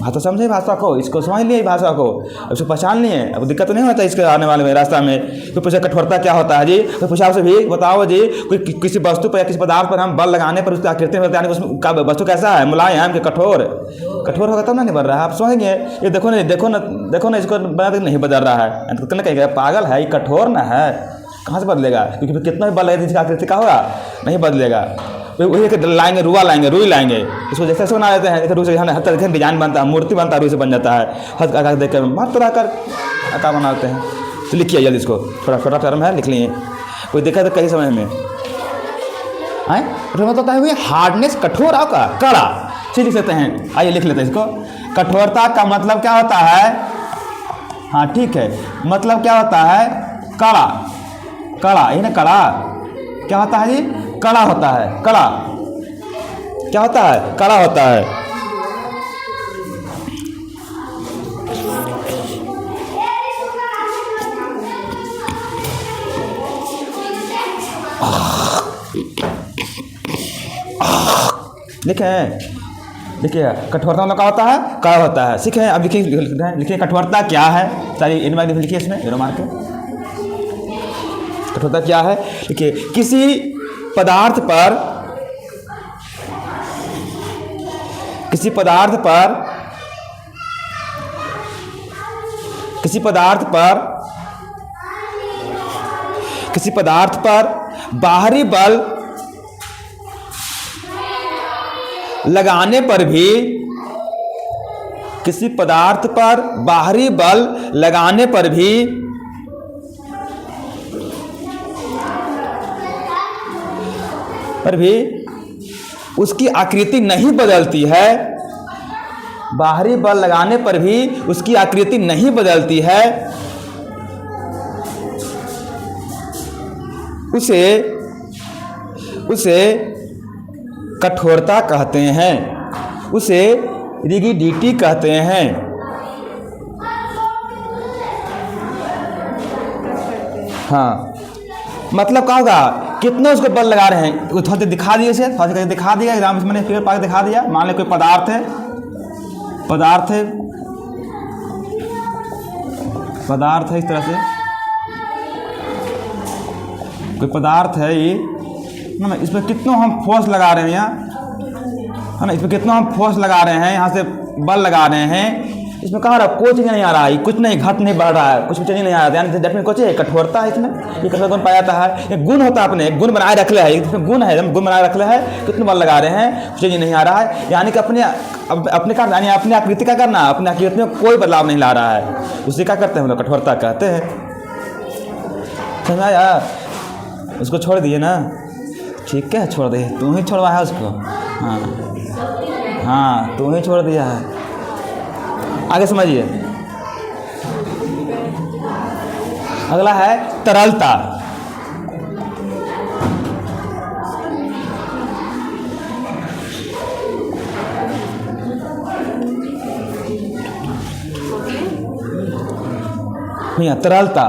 भाषा समझे, भाषा को, इसको समझ लिए भाषा को, उसको पहचान लिए, अब दिक्कत तो नहीं होता इसके आने वाले में रास्ता में। कोई पूछा कठोरता क्या होता है जी, कोई पूछा आपसे भी बताओ जी, कोई किसी वस्तु पर या किसी पदार्थ पर हम बल लगाने पर उसकी आकृति में बताने उसका वस्तु कैसा है, मुलायम कि कठोर। कठोर होगा तब ना नहीं बन रहा है, आप समझेंगे। ये देखो ना, देखो ना, देखो ना, इसको बना नहीं बदल रहा है, तो कहना कहेगा पागल है, ये कठोर ना है, कहाँ से बदलेगा, क्योंकि कितना भी बल लगे इसकी आकृति का होगा, नहीं बदलेगा। वही लाएंगे, रुआ लाएंगे, रुई लाएंगे, इसको जैसे ऐसे बना देते हैं, रू से हर तरह का डिजाइन बनता है, मूर्ति बनता है, रू से बन जाता है, हद आकार देख कर बहुत तरह कर आकार बनाते हैं। तो लिखिए जल्दी इसको, थोड़ा छोटा टर्म है, लिख लिए, कोई देखा तो कहीं समय में आए मतलब है हार्डनेस, कठोर का कड़ा, चीज लिख सकते हैं। आइए लिख लेते हैं इसको। कठोरता का मतलब क्या होता है, हाँ ठीक है, मतलब क्या होता है, कड़ा, कड़ा, यही ना कड़ा, क्या होता है जी, कड़ा होता है, कड़ा क्या होता है, कड़ा होता है। लिखे, देखिए कठोरता मतलब क्या होता है, कड़ा होता है, सीखे। अब लिखिए, लिखिए कठोरता क्या है, सारी इन बार लिखिए इसमें एरो मार के। कठोरता क्या है, देखिए किसी पदार्थ पर, किसी पदार्थ पर, किसी पदार्थ पर, किसी पदार्थ पर बाहरी बल लगाने पर भी, किसी पदार्थ पर बाहरी बल लगाने पर भी उसकी आकृति नहीं बदलती है, बाहरी बल लगाने पर भी उसकी आकृति नहीं बदलती है, उसे कठोरता कहते हैं, उसे रिगिडिटी कहते हैं। हाँ मतलब क्या होगा, कितना उसको बल लगा रहे हैं, थोड़ा दिखा दिए इसे, थोड़ा दिखा दिया एग्जाम मैंने फिगर पा दिखा दिया। मान लो कोई पदार्थ है, पदार्थ है, पदार्थ है, इस तरह से कोई पदार्थ है ये ना, इसमें कितना हम फोर्स लगा रहे हैं यहाँ, है ना, इसमें कितना हम फोर्स लगा रहे हैं, यहाँ से बल लगा रहे हैं, इसमें कहाँ रहा, कोई चीज़ नहीं आ रहा है, कुछ नहीं, घट नहीं बढ़ रहा है, कुछ चीज़ नहीं आ रहा है, डेट में कुछ है, कठोरता है इसमें, ये कठोर गुण पाया जाता है। ये गुण होता है, अपने गुण बनाए रख ले है, इसमें गुण है, हम गुण बनाए रख ले है, कितने बल लगा रहे हैं, कुछ चीज़ नहीं आ रहा है, यानी कि अपने का, यानी अपनी आकृति का करना, अपनी आकृति में कोई बदलाव नहीं ला रहा है, उसे क्या करते हैं हम लोग, कठोरता कहते हैं। समझ आया, उसको छोड़ दिए ना, ठीक है, छोड़ दिए, तू ही छोड़वा है उसको, हाँ हाँ तू ही छोड़ दिया है। आगे समझिए, अगला है तरलता। भैया तरलता,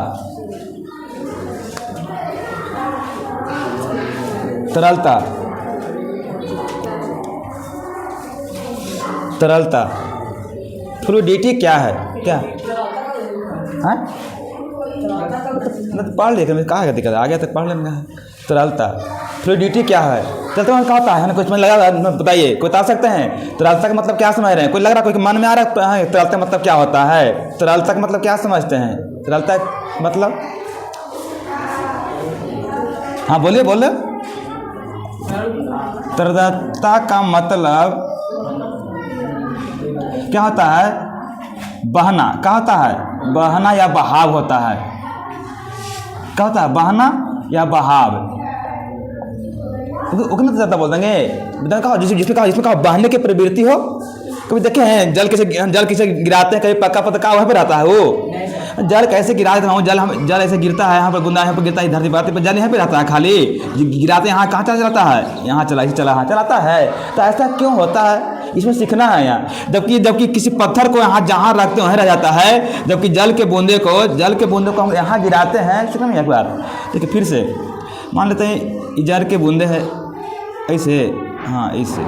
तरलता, तरलता, फ्लूइडिटी क्या है, क्या हाँ मतलब पढ़ लिया, कहाँ क्या दिक्कत, आगे तक पढ़ लेना है। तरलता, फ्लूइडिटी क्या है, तरलता मतलब क्या होता है ना, कुछ मन लगा बताइए, कोई बता सकते हैं तरलता का मतलब क्या समझ रहे हैं, कोई लग रहा है, कोई मन में आ रहा है तरलता का मतलब क्या होता है, तरलता का मतलब क्या समझते हैं, तरलता मतलब, हाँ बोलिए बोलिए। तरलता का मतलब क्या होता है, बहना, क्या होता है, बहना या बहाव होता है, क्या होता है, बहना या बहाव, उतना ज़्यादा बोल देंगे, कहा जिसमें कहा बहने की प्रवृत्ति हो। कभी देखे हैं जल कैसे गिराते हैं, कभी पक्का पता वहाँ पे रहता है, वो जल कैसे गिरा देता हूँ, जल ऐसे गिरता है, यहाँ पर गुंदा यहाँ पर गिरता है, धरती पर जल यहाँ पे रहता है, खाली गिराते यहाँ कहाँ चला जाता है, यहाँ चलाता है, तो ऐसा क्यों होता है, इसमें सीखना है यहाँ। जबकि किसी पत्थर को यहाँ जहाँ रखते वहीं रह जाता है, जबकि जल के बूंदे को हम यहाँ गिराते हैं। सीखना नहीं एक बार, देखिए फिर से मान लेते हैं जल के बूंदे हैं ऐसे, हाँ ऐसे,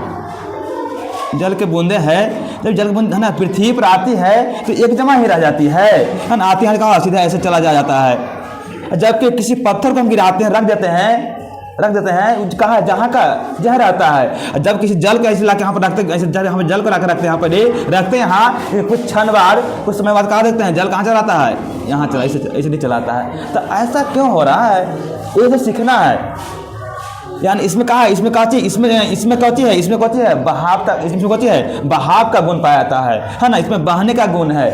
जल के बूंदे हैं, जब जल की बूंद है ना पृथ्वी पर आती है तो एक जमा ही रह जाती है ना, आती है कहाँ सीधा ऐसे चला जाता है। जबकि किसी पत्थर को हम गिराते हैं, रख देते हैं कहाँ जहाँ का जहर रहता है। जब किसी जल को ऐसे ला के यहाँ पर रखते, ऐसे हम जल को ला कर रखते हैं, यहाँ पर रखते हैं, यहाँ कुछ क्षण बाद कुछ समय बाद कहाँ देखते हैं जल कहाँ चलाता है, यहाँ चला, ऐसे नहीं चलाता है। तो ऐसा क्यों हो रहा है, ये तो सीखना है। यानी इसमें कहा है, इसमें कौची, इसमें कौची है, इसमें कौची है बहाव का, इसमें कौची है बहाव का गुण पाया जाता है ना, इसमें बहने का गुण है।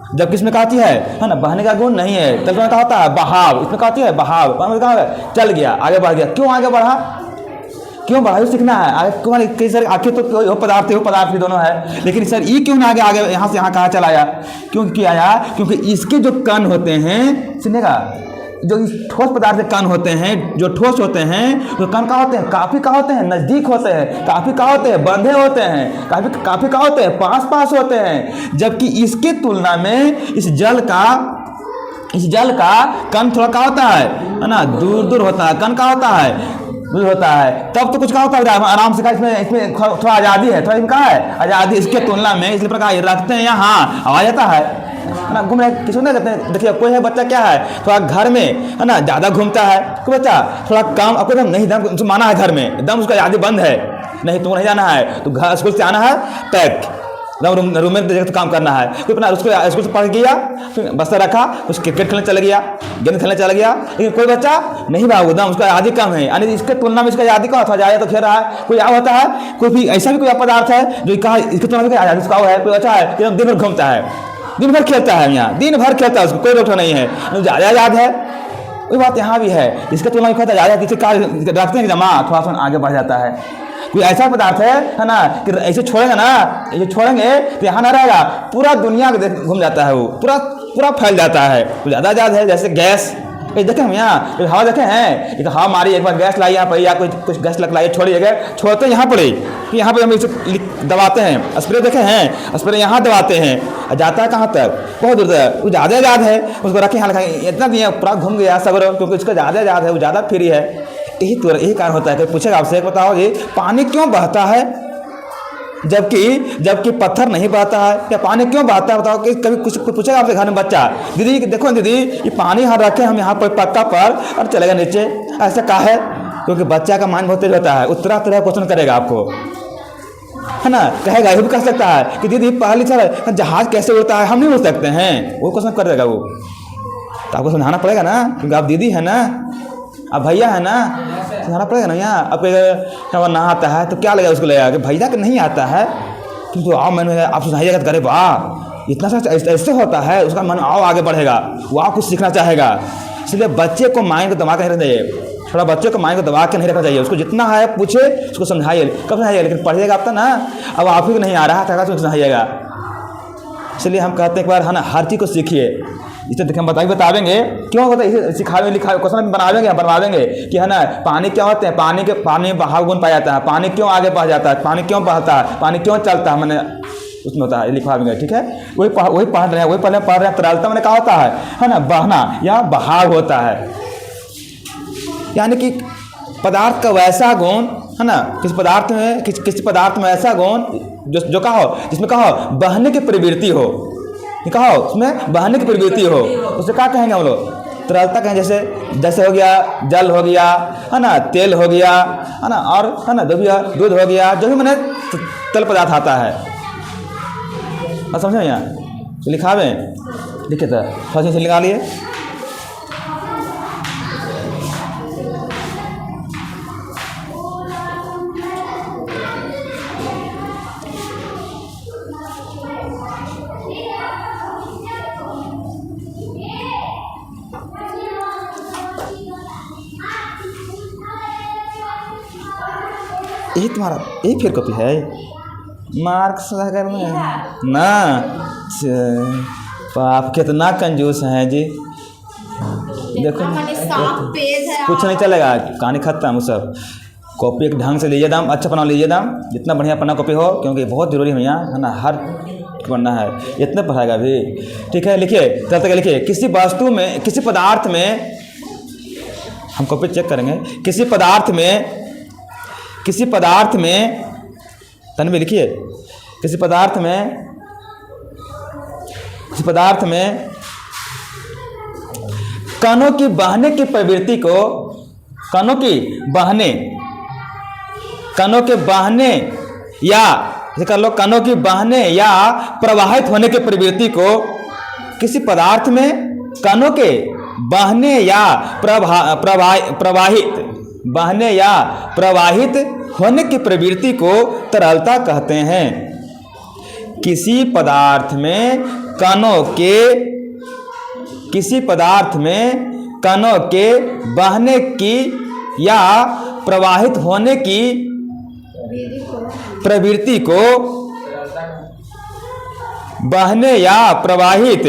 जबकि इसमें कौची है ना बहने का गुण नहीं है। तल में क्या होता है बहाव, इसमें कौची है बहाव, कहा है चल गया, आगे बढ़ गया। क्यों आगे बढ़ा, क्यों बढ़ा, सीखना है। आगे क्यों कई सर आखिर तो वो पदार्थ भी दोनों है, लेकिन सर ये क्यों ना आगे यहाँ से यहाँ कहाँ चला आया, क्यों किया आया, क्योंकि इसके जो कण होते हैं, सुनिएगा, जो ठोस पदार्थ के कण होते हैं, जो ठोस होते हैं, तो कण का होते हैं काफ़ी का होते हैं नज़दीक होते हैं, काफ़ी का होते हैं बंधे होते हैं, काफ़ी का होते हैं पास होते हैं। जबकि इसके तुलना में इस जल का कण थोड़ा का होता है ना, दूर होता है, कण का होता है दूर होता है। तब तो कुछ का होता है आराम से, इसमें थोड़ा आज़ादी है, थोड़ा इसमें कहा है आज़ादी इसके तुलना में, इसलिए प्रकार रखते हैं यहाँ आवाज आता है ना, घूम रहे किसी नहीं करते हैं। देखिए कोई है बच्चा क्या है थोड़ा घर में है ना ज़्यादा घूमता है, कोई बच्चा थोड़ा कम, आपको एकदम नहीं दम माना है घर में एकदम उसका आज़ादी बंद है, नहीं तुम नहीं जाना है, तो घर स्कूल से आना है पैक, रूम में तो काम करना है। कोई अपना उसको स्कूल से पढ़ गया, फिर बस्ता रखा, कुछ क्रिकेट खेलने चला गया, गेंद खेलने चला गया। लेकिन कोई बच्चा नहीं भाव एकदम उसका आज़ादी कम है, यानी इसके तुलना में इसका आज़ादी कम, थोड़ा ज़्यादा तो खेल रहा है। कोई क्या होता है, कोई भी ऐसा भी कोई पदार्थ है जो कहा इसके तुलना में आज़ादी उसका है। कोई बच्चा है एकदम दिन भर घूमता है, दिन भर खेलता है, यहाँ दिन भर खेलता है, उसको कोई रोकना नहीं है, ज़्यादा याद है। वही बात यहाँ भी है, इसके तुलना में कहता है ज़्यादा, किसी कार्य रखते हैं जमा थोड़ा सा आगे बढ़ जाता है। कोई ऐसा पदार्थ है ना कि ऐसे छोड़ेंगे ना, ऐसे छोड़ेंगे तो यहाँ ना रहेगा, पूरा दुनिया घूम जाता है, वो पूरा फैल जाता है। तो ज़्यादा याद है, जैसे गैस देखे हम यहाँ हवा देखे हैं, एक हवा मारी, एक बार गैस लाई यहाँ पर, या कुछ गैस लाई छोड़ी गए, छोड़ते यहाँ पर कि यहाँ पर हम इसे दबाते हैं, स्प्रे देखे हैं, स्प्रे यहाँ दबाते हैं, जाता है कहाँ तक, बहुत दूर तक। वो ज़्यादा याद है, उसको रखे यहाँ रखें, इतना दिया पूरा घूम गया सगरों, क्योंकि उसका ज़्यादा याद है, वो ज़्यादा फ्री है। यही कारण होता है कि पूछेगा आपसे, बताओ जी पानी क्यों बहता है जबकि पत्थर नहीं बहता है, या पानी क्यों बहता है बताओ। कि कभी कुछ पूछेगा आपसे घर में बच्चा, दीदी देखो दीदी ये पानी यहाँ रखे हम यहाँ पर पक्का पर और चलेगा नीचे, ऐसा क्या है, क्योंकि बच्चा का माइंड बहुत तेज होता है, तरह तरह क्वेश्चन करेगा आपको, है ना। कहेगा ये भी कह सकता है कि दीदी पहले चल जहाज कैसे उड़ता है, हम नहीं उड़ सकते हैं, वो क्वेश्चन कर देगा वो। तो आपको समझाना पड़ेगा ना, क्योंकि आप दीदी है ना, अब भैया है ना, समझाना पड़ेगा ना। यहाँ अब ना आता है तो क्या लगेगा उसको, लगेगा कि भैया का नहीं आता है तो आओ मैंने आप सुनाइएगा, तो करे वाह इतना सा ऐसे होता है, उसका मन आओ आगे बढ़ेगा, वो आप कुछ सीखना चाहेगा। इसलिए बच्चे को माइंड को दबा के नहीं रखना चाहिए, थोड़ा बच्चे को माइंड को दबा के नहीं रखना चाहिए। उसको जितना है पूछे, उसको समझाइए, कब समझाइए, लेकिन पढ़िएगा आप तो ना, अब आप ही को नहीं आ रहा था तो समझाइएगा। इसलिए हम कहते हैं एक बार है ना हर चीज़ को सीखिए। इसे देखिए हम बतावेंगे क्यों होता है, इसे सिखावे लिखावे क्वेश्चन बनवाएंगे कि है ना पानी क्या होते हैं, पानी में बहाव गुण पाया जाता है, पानी क्यों आगे बढ़ जाता है, पानी क्यों बहता है, पानी क्यों चलता है, मैंने उसमें होता है लिखवाएंगे, ठीक है। वही पढ़ रहे हैं, वही पढ़ रहे हैं। तरलता मैंने कहा होता है ना बहना या बहाव होता है, यानी कि पदार्थ का वैसा गुण है ना, किसी पदार्थ में ऐसा गुण जो कहो जिसमें कहो बहने की प्रवृत्ति हो, कहो उसमें बहने की प्रवृत्ति हो, उसे क्या कहेंगे हम लोग, तरलता कहें। जैसे हो गया जल हो गया है ना, तेल हो गया है ना, और है ना दूध हो गया, जो भी मैंने तल पदार्थ आता है। और समझे यहाँ तो लिखावे लिखे तो फर्स्ट से लिखा लिए। यही तुम्हारा यही फिर कॉपी है, मार्क्स ना। आप कितना कंजूस हैं जी, देखो कुछ नहीं चलेगा, कहानी खत्म। वो सब कॉपी एक ढंग से लीजिए, दाम अच्छा पन्ना लीजिए, दाम जितना बढ़िया पन्ना कॉपी हो, क्योंकि बहुत जरूरी है यहाँ है ना, हर पढ़ना है, इतना पढ़ाएगा भी, ठीक है। लिखिए तब तक लिखिए, किसी वस्तु में किसी पदार्थ में, हम कॉपी चेक करेंगे, किसी पदार्थ में तन्वी लिखिए। किसी पदार्थ में कणों की बहने की प्रवृत्ति को, कणों के बहने या कर लो, कणों की बहने या प्रवाहित होने की प्रवृत्ति को, किसी पदार्थ में कणों के बहने या प्रवाहित होने की प्रवृत्ति को तरलता कहते हैं। किसी पदार्थ में कणों के बहने की या प्रवाहित होने की प्रवृत्ति को बहने या प्रवाहित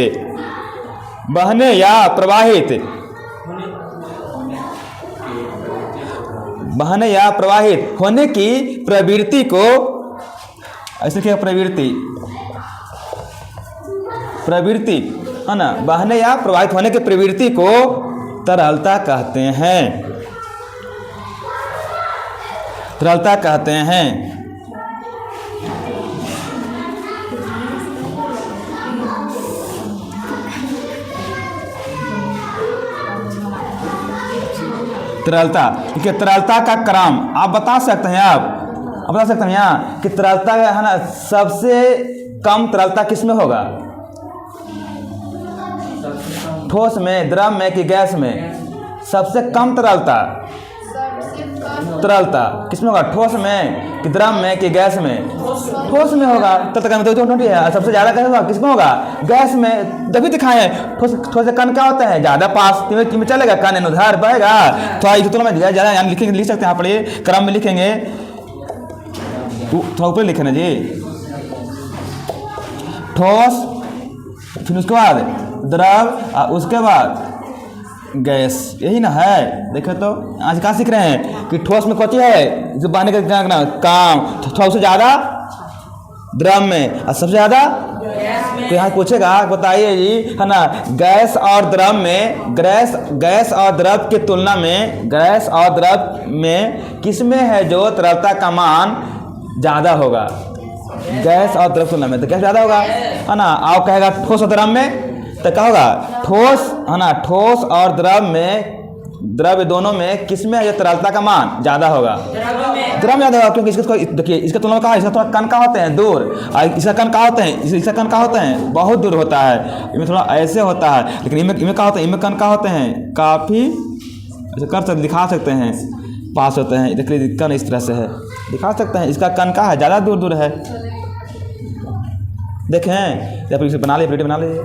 होने की प्रवृत्ति को, ऐसे क्या प्रवृत्ति है ना, बहने या प्रवाहित होने की प्रवृत्ति को तरलता कहते हैं। तरलता, देखिए तरलता का क्रम आप बता सकते हैं, आप बता सकते हैं यहाँ कि तरलता है ना, सबसे कम तरलता किसमें होगा? ठोस में, द्रव में कि गैस में? सबसे कम तरलता किसमें होगा? ठोस में कि द्रव में कि गैस में? ठोस में होगा। तब तक है सबसे ज़्यादा कैसे होगा? किसमें होगा? गैस में। तभी दिखाएं ठोस से कण क्या होते हैं? ज़्यादा पास में चलेगा, कण उधार बहेगा। थोड़ा इस तुलना में ज़्यादा यहाँ लिख सकते हैं, आप पढ़िए क्रम में लिखेंगे, थोड़ा ऊपर लिखे ना जी। ठोस, फिर उसके बाद द्रव, उसके बाद गैस, यही ना है। देखो तो आज कहाँ सीख रहे हैं कि ठोस में कौन है जो बहने का काम, थोड़ा से ज़्यादा द्रव में और सबसे ज़्यादा तो यहाँ पूछेगा, बताइए जी है ना, गैस और द्रव की तुलना में, गैस और द्रव में किसमें है जो तरलता का मान ज़्यादा होगा? गैस और द्रव तुलना में तो गैस ज़्यादा होगा है ना। आप कहेगा ठोस और द्रव में तो क्या होगा? ठोस है ना, ठोस और द्रव दोनों में किसमें ये तरलता का मान ज़्यादा होगा? द्रव में ज़्यादा होगा, क्योंकि इसको देखिए, इसके तुलना में कहा, इसका थोड़ा कण का होते हैं दूर, इसका कण का होते हैं, इसका कण का होते हैं बहुत दूर होता है, इनमें थोड़ा ऐसे होता है, लेकिन इनमें क्या होता है? इनमें कण का होते हैं काफ़ी, ऐसे कर सकते, दिखा सकते हैं, पास होते हैं। देखिए कण इस तरह से है, दिखा सकते हैं, इसका कण का है ज़्यादा दूर है। देखें या फिर इसे बना लीजिए, बना लीजिए,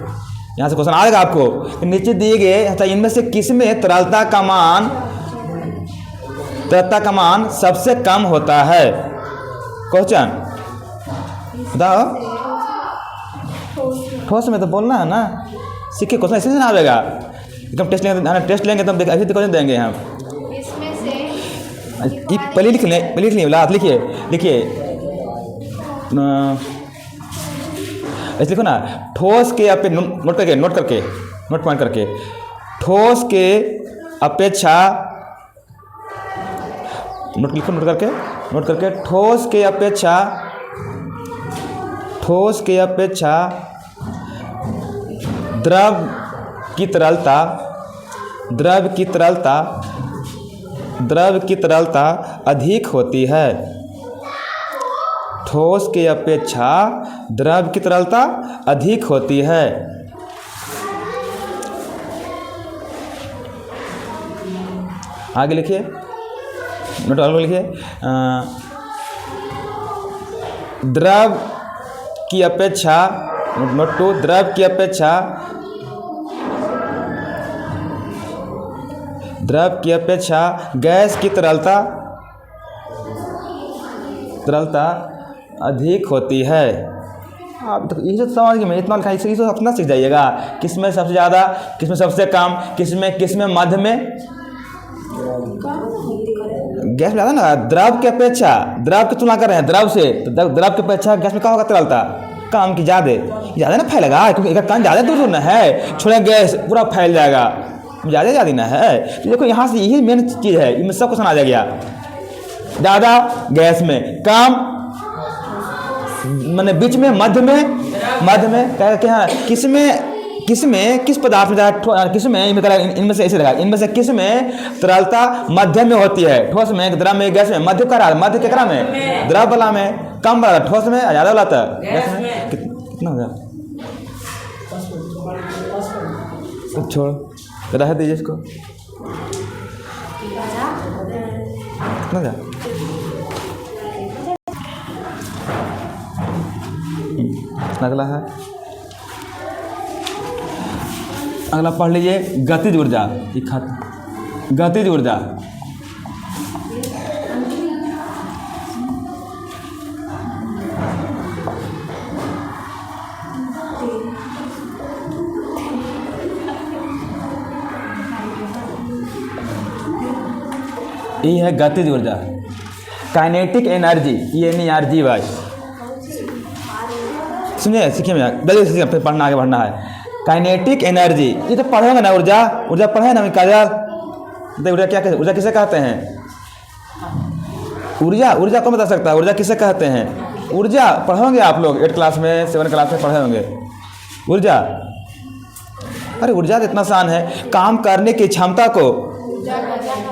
यहाँ से क्वेश्चन आएगा आपको, नीचे दिए गए अच्छा इनमें से किसमें तरलता का मान सबसे कम होता है? क्वेश्चन बताओ। ठोस में तो बोलना है ना, सीखिए, क्वेश्चन ऐसे ना आएगा, एकदम टेस्ट लेंगे तब ऐसे क्वेश्चन देंगे हम। इसमें से पहले लिख लें लिखिए ऐसे लिखो ना, ठोस के नोट पॉइंट करके, ठोस के अपेक्षा, नोट करके ठोस के अपेक्षा द्रव की तरलता अधिक होती है। ठोस के अपेक्षा द्रव की तरलता अधिक होती है। आगे लिखिए, नोट लिखिए, द्रव की अपेक्षा, नोट टू, द्रव की अपेक्षा गैस की तरलता अधिक होती है। आप तो ये समझ गए, मैं इतना लिखा, इसे अपना सीख जाइएगा, किसमें सबसे ज़्यादा, किसमें सबसे कम, किसमें मध्य में। गैस में ज़्यादा ना, द्रव की अपेक्षा, द्रव की तुलना कर रहे हैं द्रव से, तो द्रव की अपेक्षा गैस में क्या होगा? तरलता कम की ज़्यादा ना फैलेगा, क्योंकि एक कण ज़्यादा दूर ना है, छोड़े गैस पूरा फैल जाएगा, ज़्यादा ना है। तो देखो यहाँ से यही मेन चीज़ है, इनमें सब क्वेश्चन आ जाएगा। ज़्यादा गैस में, कम मैंने बीच में मध्य में क्या क्या किस पदार्थ में किस में इनमें से ऐसे लगा, इनमें से किस में तरलता मध्यम में होती है? ठोस में, द्रव में, गैस में? मध्य का रहा, मध्य केकरा में? द्रव वाला में। कम वाला ठोस में, ज्यादा वाला था गैस में। कितना हो गया? तो छोड़, रह दीजिए इसको। कितना गया? अगला है, अगला पढ़ लीजिए गतिज ऊर्जा। गतिज ऊर्जा ये है गतिज ऊर्जा। काइनेटिक एनर्जी, ENERGY भाई सुनिए, सीखिए मैं फिर पढ़ना, आगे बढ़ना है। काइनेटिक एनर्जी, ये तो पढ़ोगे ना, ऊर्जा पढ़े ना काजल? ऊर्जा क्या कहते हैं? ऊर्जा किसे कहते हैं? ऊर्जा कौन बता सकता है? ऊर्जा किसे कहते हैं? ऊर्जा पढ़ोगे आप लोग 8 क्लास में, 7 क्लास में पढ़े होंगे ऊर्जा। अरे ऊर्जा तो इतना आसान है, काम करने की क्षमता को,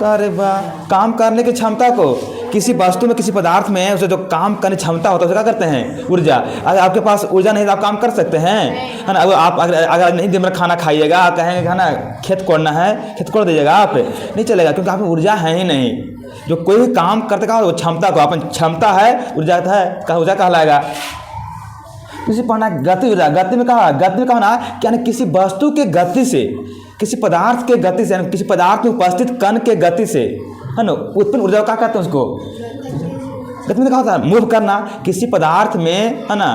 अरे वाह, काम करने की क्षमता को किसी वस्तु में, किसी पदार्थ में उसे जो काम करने की क्षमता होता है उसे क्या करते हैं? ऊर्जा। अगर आपके पास ऊर्जा नहीं तो आप काम कर सकते हैं, है ना? आप अगर नहीं दिन भर खाना खाइएगा, आप कहेंगे है ना खेत कोड़ना है, खेत कोड़ दीजिएगा आप? नहीं चलेगा, क्योंकि आप में ऊर्जा है ही नहीं। जो कोई भी काम करते का वो क्षमता को, अपन क्षमता है, ऊर्जा है, ऊर्जा कहलाएगा। किसी पढ़ना गति ऊर्जा, गति में कहा ना क्या, किसी वस्तु के गति से, किसी पदार्थ के गति से, किसी पदार्थ में उपस्थित कण के गति से, है ना, उत्पन्न ऊर्जा क्या कहते हैं उसको? गति में कहा था मूव करना। किसी पदार्थ में, है ना,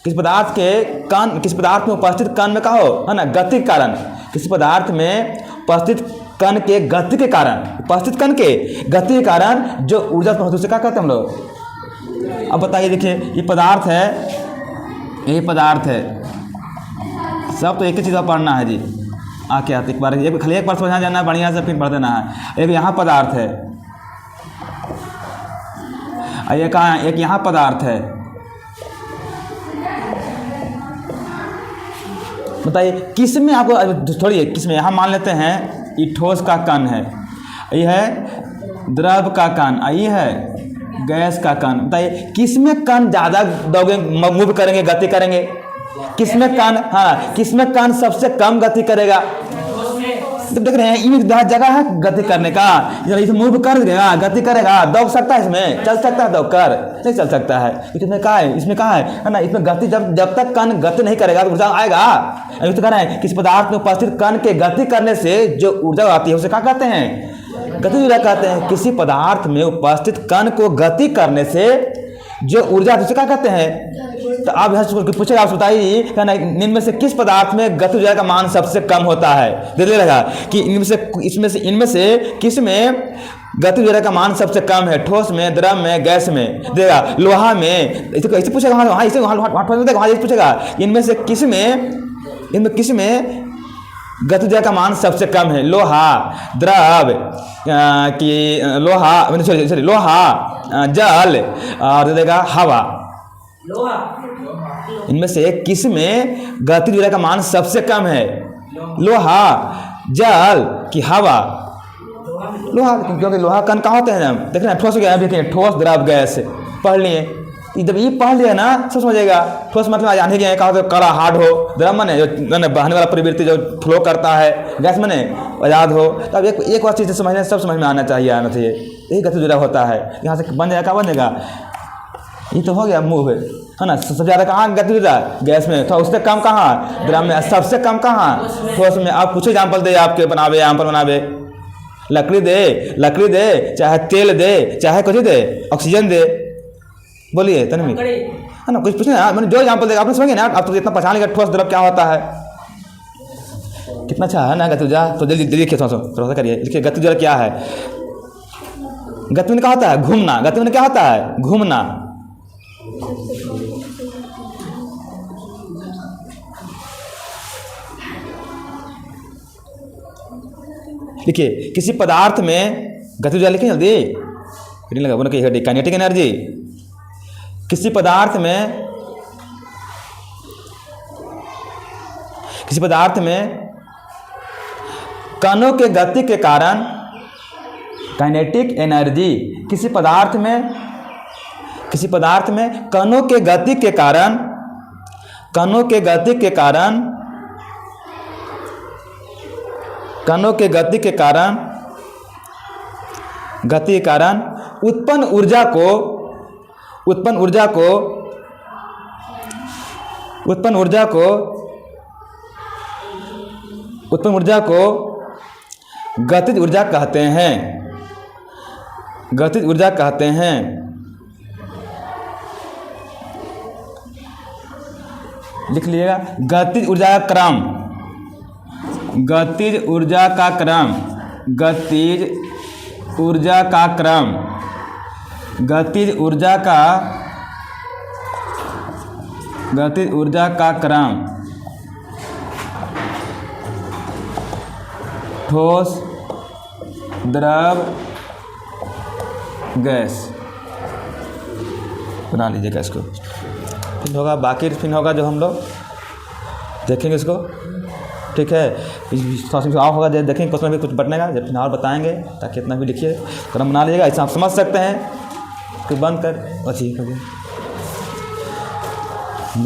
किसी पदार्थ के कण, किसी पदार्थ में उपस्थित कण में कहो, है ना, गति के कारण, किसी पदार्थ में उपस्थित कण के गति के कारण, उपस्थित कण के गति के कारण जो ऊर्जा उत्पन्न होती है उसे क्या कहते हैं हम लोग? अब बताइए, देखिए ये पदार्थ है, ये पदार्थ है, सब तो एक ही चीज़ पढ़ना है जी। आके आते एक बार खाली एक बार समझा जाना है, बढ़िया से फिर पढ़ देना है। एक यहाँ पदार्थ है, एक यहाँ पदार्थ है। बताइए किस में आपको, छोड़िए किस में, यहाँ मान लेते हैं ये ठोस का कण है, ये है द्रव का कण, ये है गैस का कण। बताइए किस में कण ज़्यादा दौड़े, मूव करेंगे, गति करेंगे? किसमें कण, हाँ किसमें कण सबसे कम गति करेगा? तो देख रहे हैं ये जगह है गति करने का, इसे मूव कर देगा, गति करेगा, दौड़ सकता है, इसमें चल सकता है, दौड़ कर नहीं चल सकता है। इसमें कहा है, इसमें कहा है ना, इसमें गति जब तक कण गति नहीं करेगा तो ऊर्जा आएगा। तो कह रहे हैं किसी पदार्थ में उपस्थित कण के गति करने से जो ऊर्जा आती है उसे क्या कहते हैं? गतिज ऊर्जा कहते हैं। किसी पदार्थ में उपस्थित कण को गति करने से जो ऊर्जा उसे क्या कहते हैं? तो आप यहाँ पूछेगा, आप बताइए कहना इनमें में से किस पदार्थ में गति ऊर्जा का मान सबसे कम होता है? दे लगा कि इनमें से किस में गति ऊर्जा का मान सबसे कम है? ठोस में, द्रव में, गैस में? देगा लोहा में, ऐसे पूछेगा, वहाँ इसे वहाँ पूछेगा इनमें से किस में गति ऊर्जा का मान सबसे कम है? लोहा, द्रव की लोहा, सॉरी लोहा, जल और देगा हवा। इनमें से किस में गति ऊर्जा का मान सबसे कम है? लोहा, जल की हवा? लोहा, क्योंकि लोहा कण कहाँ होते हैं? देख रहे हैं ठोस हो गया, देखिए ठोस, द्रव, गैस पढ़ लिए। जब ये पढ़ लिया ना सब समझेगा। ठोस मतलब आने गया कहा तो कड़ा हार्ड हो, द्रव मने जो बहने वाला प्रवृत्ति जो फ्लो करता है, गैस मने आज़ाद हो। तब एक बार चीज़ समझने, सब समझ में आना चाहिए यही गति ऊर्जा होता है। यहाँ से बन जाएगा, क्या बनेगा? ये तो हो गया मूव है ना। सबसे ज़्यादा कहाँ गति ऊर्जा? गैस में। तो उससे कम कहाँ? द्रव में। सबसे कम कहाँ? ठोस में। आप कुछ एग्जाम्पल दे, आपके बनावे, एग्जाम्पल बनावे। लकड़ी दे, चाहे तेल दे, चाहे कुछ दे, ऑक्सीजन दे, बोलिए तन्वी, है ना? कुछ पूछना है, मैंने जो एग्जाम्पल देगा आपने समझिए ना। आप तो इतना पहचान लेगा ठोस द्रव क्या होता है। कितना अच्छा है ना गति ऊर्जा। तो जल्दी देखिए, थोड़ा सा करिए, देखिए गति ऊर्जा क्या है। गति में क्या होता है? घूमना। गति में क्या होता है? घूमना। देखिए किसी पदार्थ में गति ऊर्जा लिखिए जल्दी, लगा बोले काइनेटिक एनर्जी। किसी पदार्थ में कणों के गति के कारण काइनेटिक एनर्जी, किसी पदार्थ में कणों के गति के कारण उत्पन्न ऊर्जा को गतिज ऊर्जा कहते हैं। लिख लीजिएगा, गतिज ऊर्जा का क्रम, गतिज ऊर्जा का क्रम, गतिज ऊर्जा का क्रम ठोस, द्रव, गैस बना लीजिएगा इसको। फिर होगा बाकी फिर होगा जो हम लोग देखेंगे इसको, ठीक है। और होगा देखेंगे क्वेश्चन में कुछ बटनेगा जब फिर और बताएंगे, ताकि इतना भी लिखिए क्रम बना लीजिएगा। ऐसा आप समझ सकते हैं। फिर बंद कर अच्छी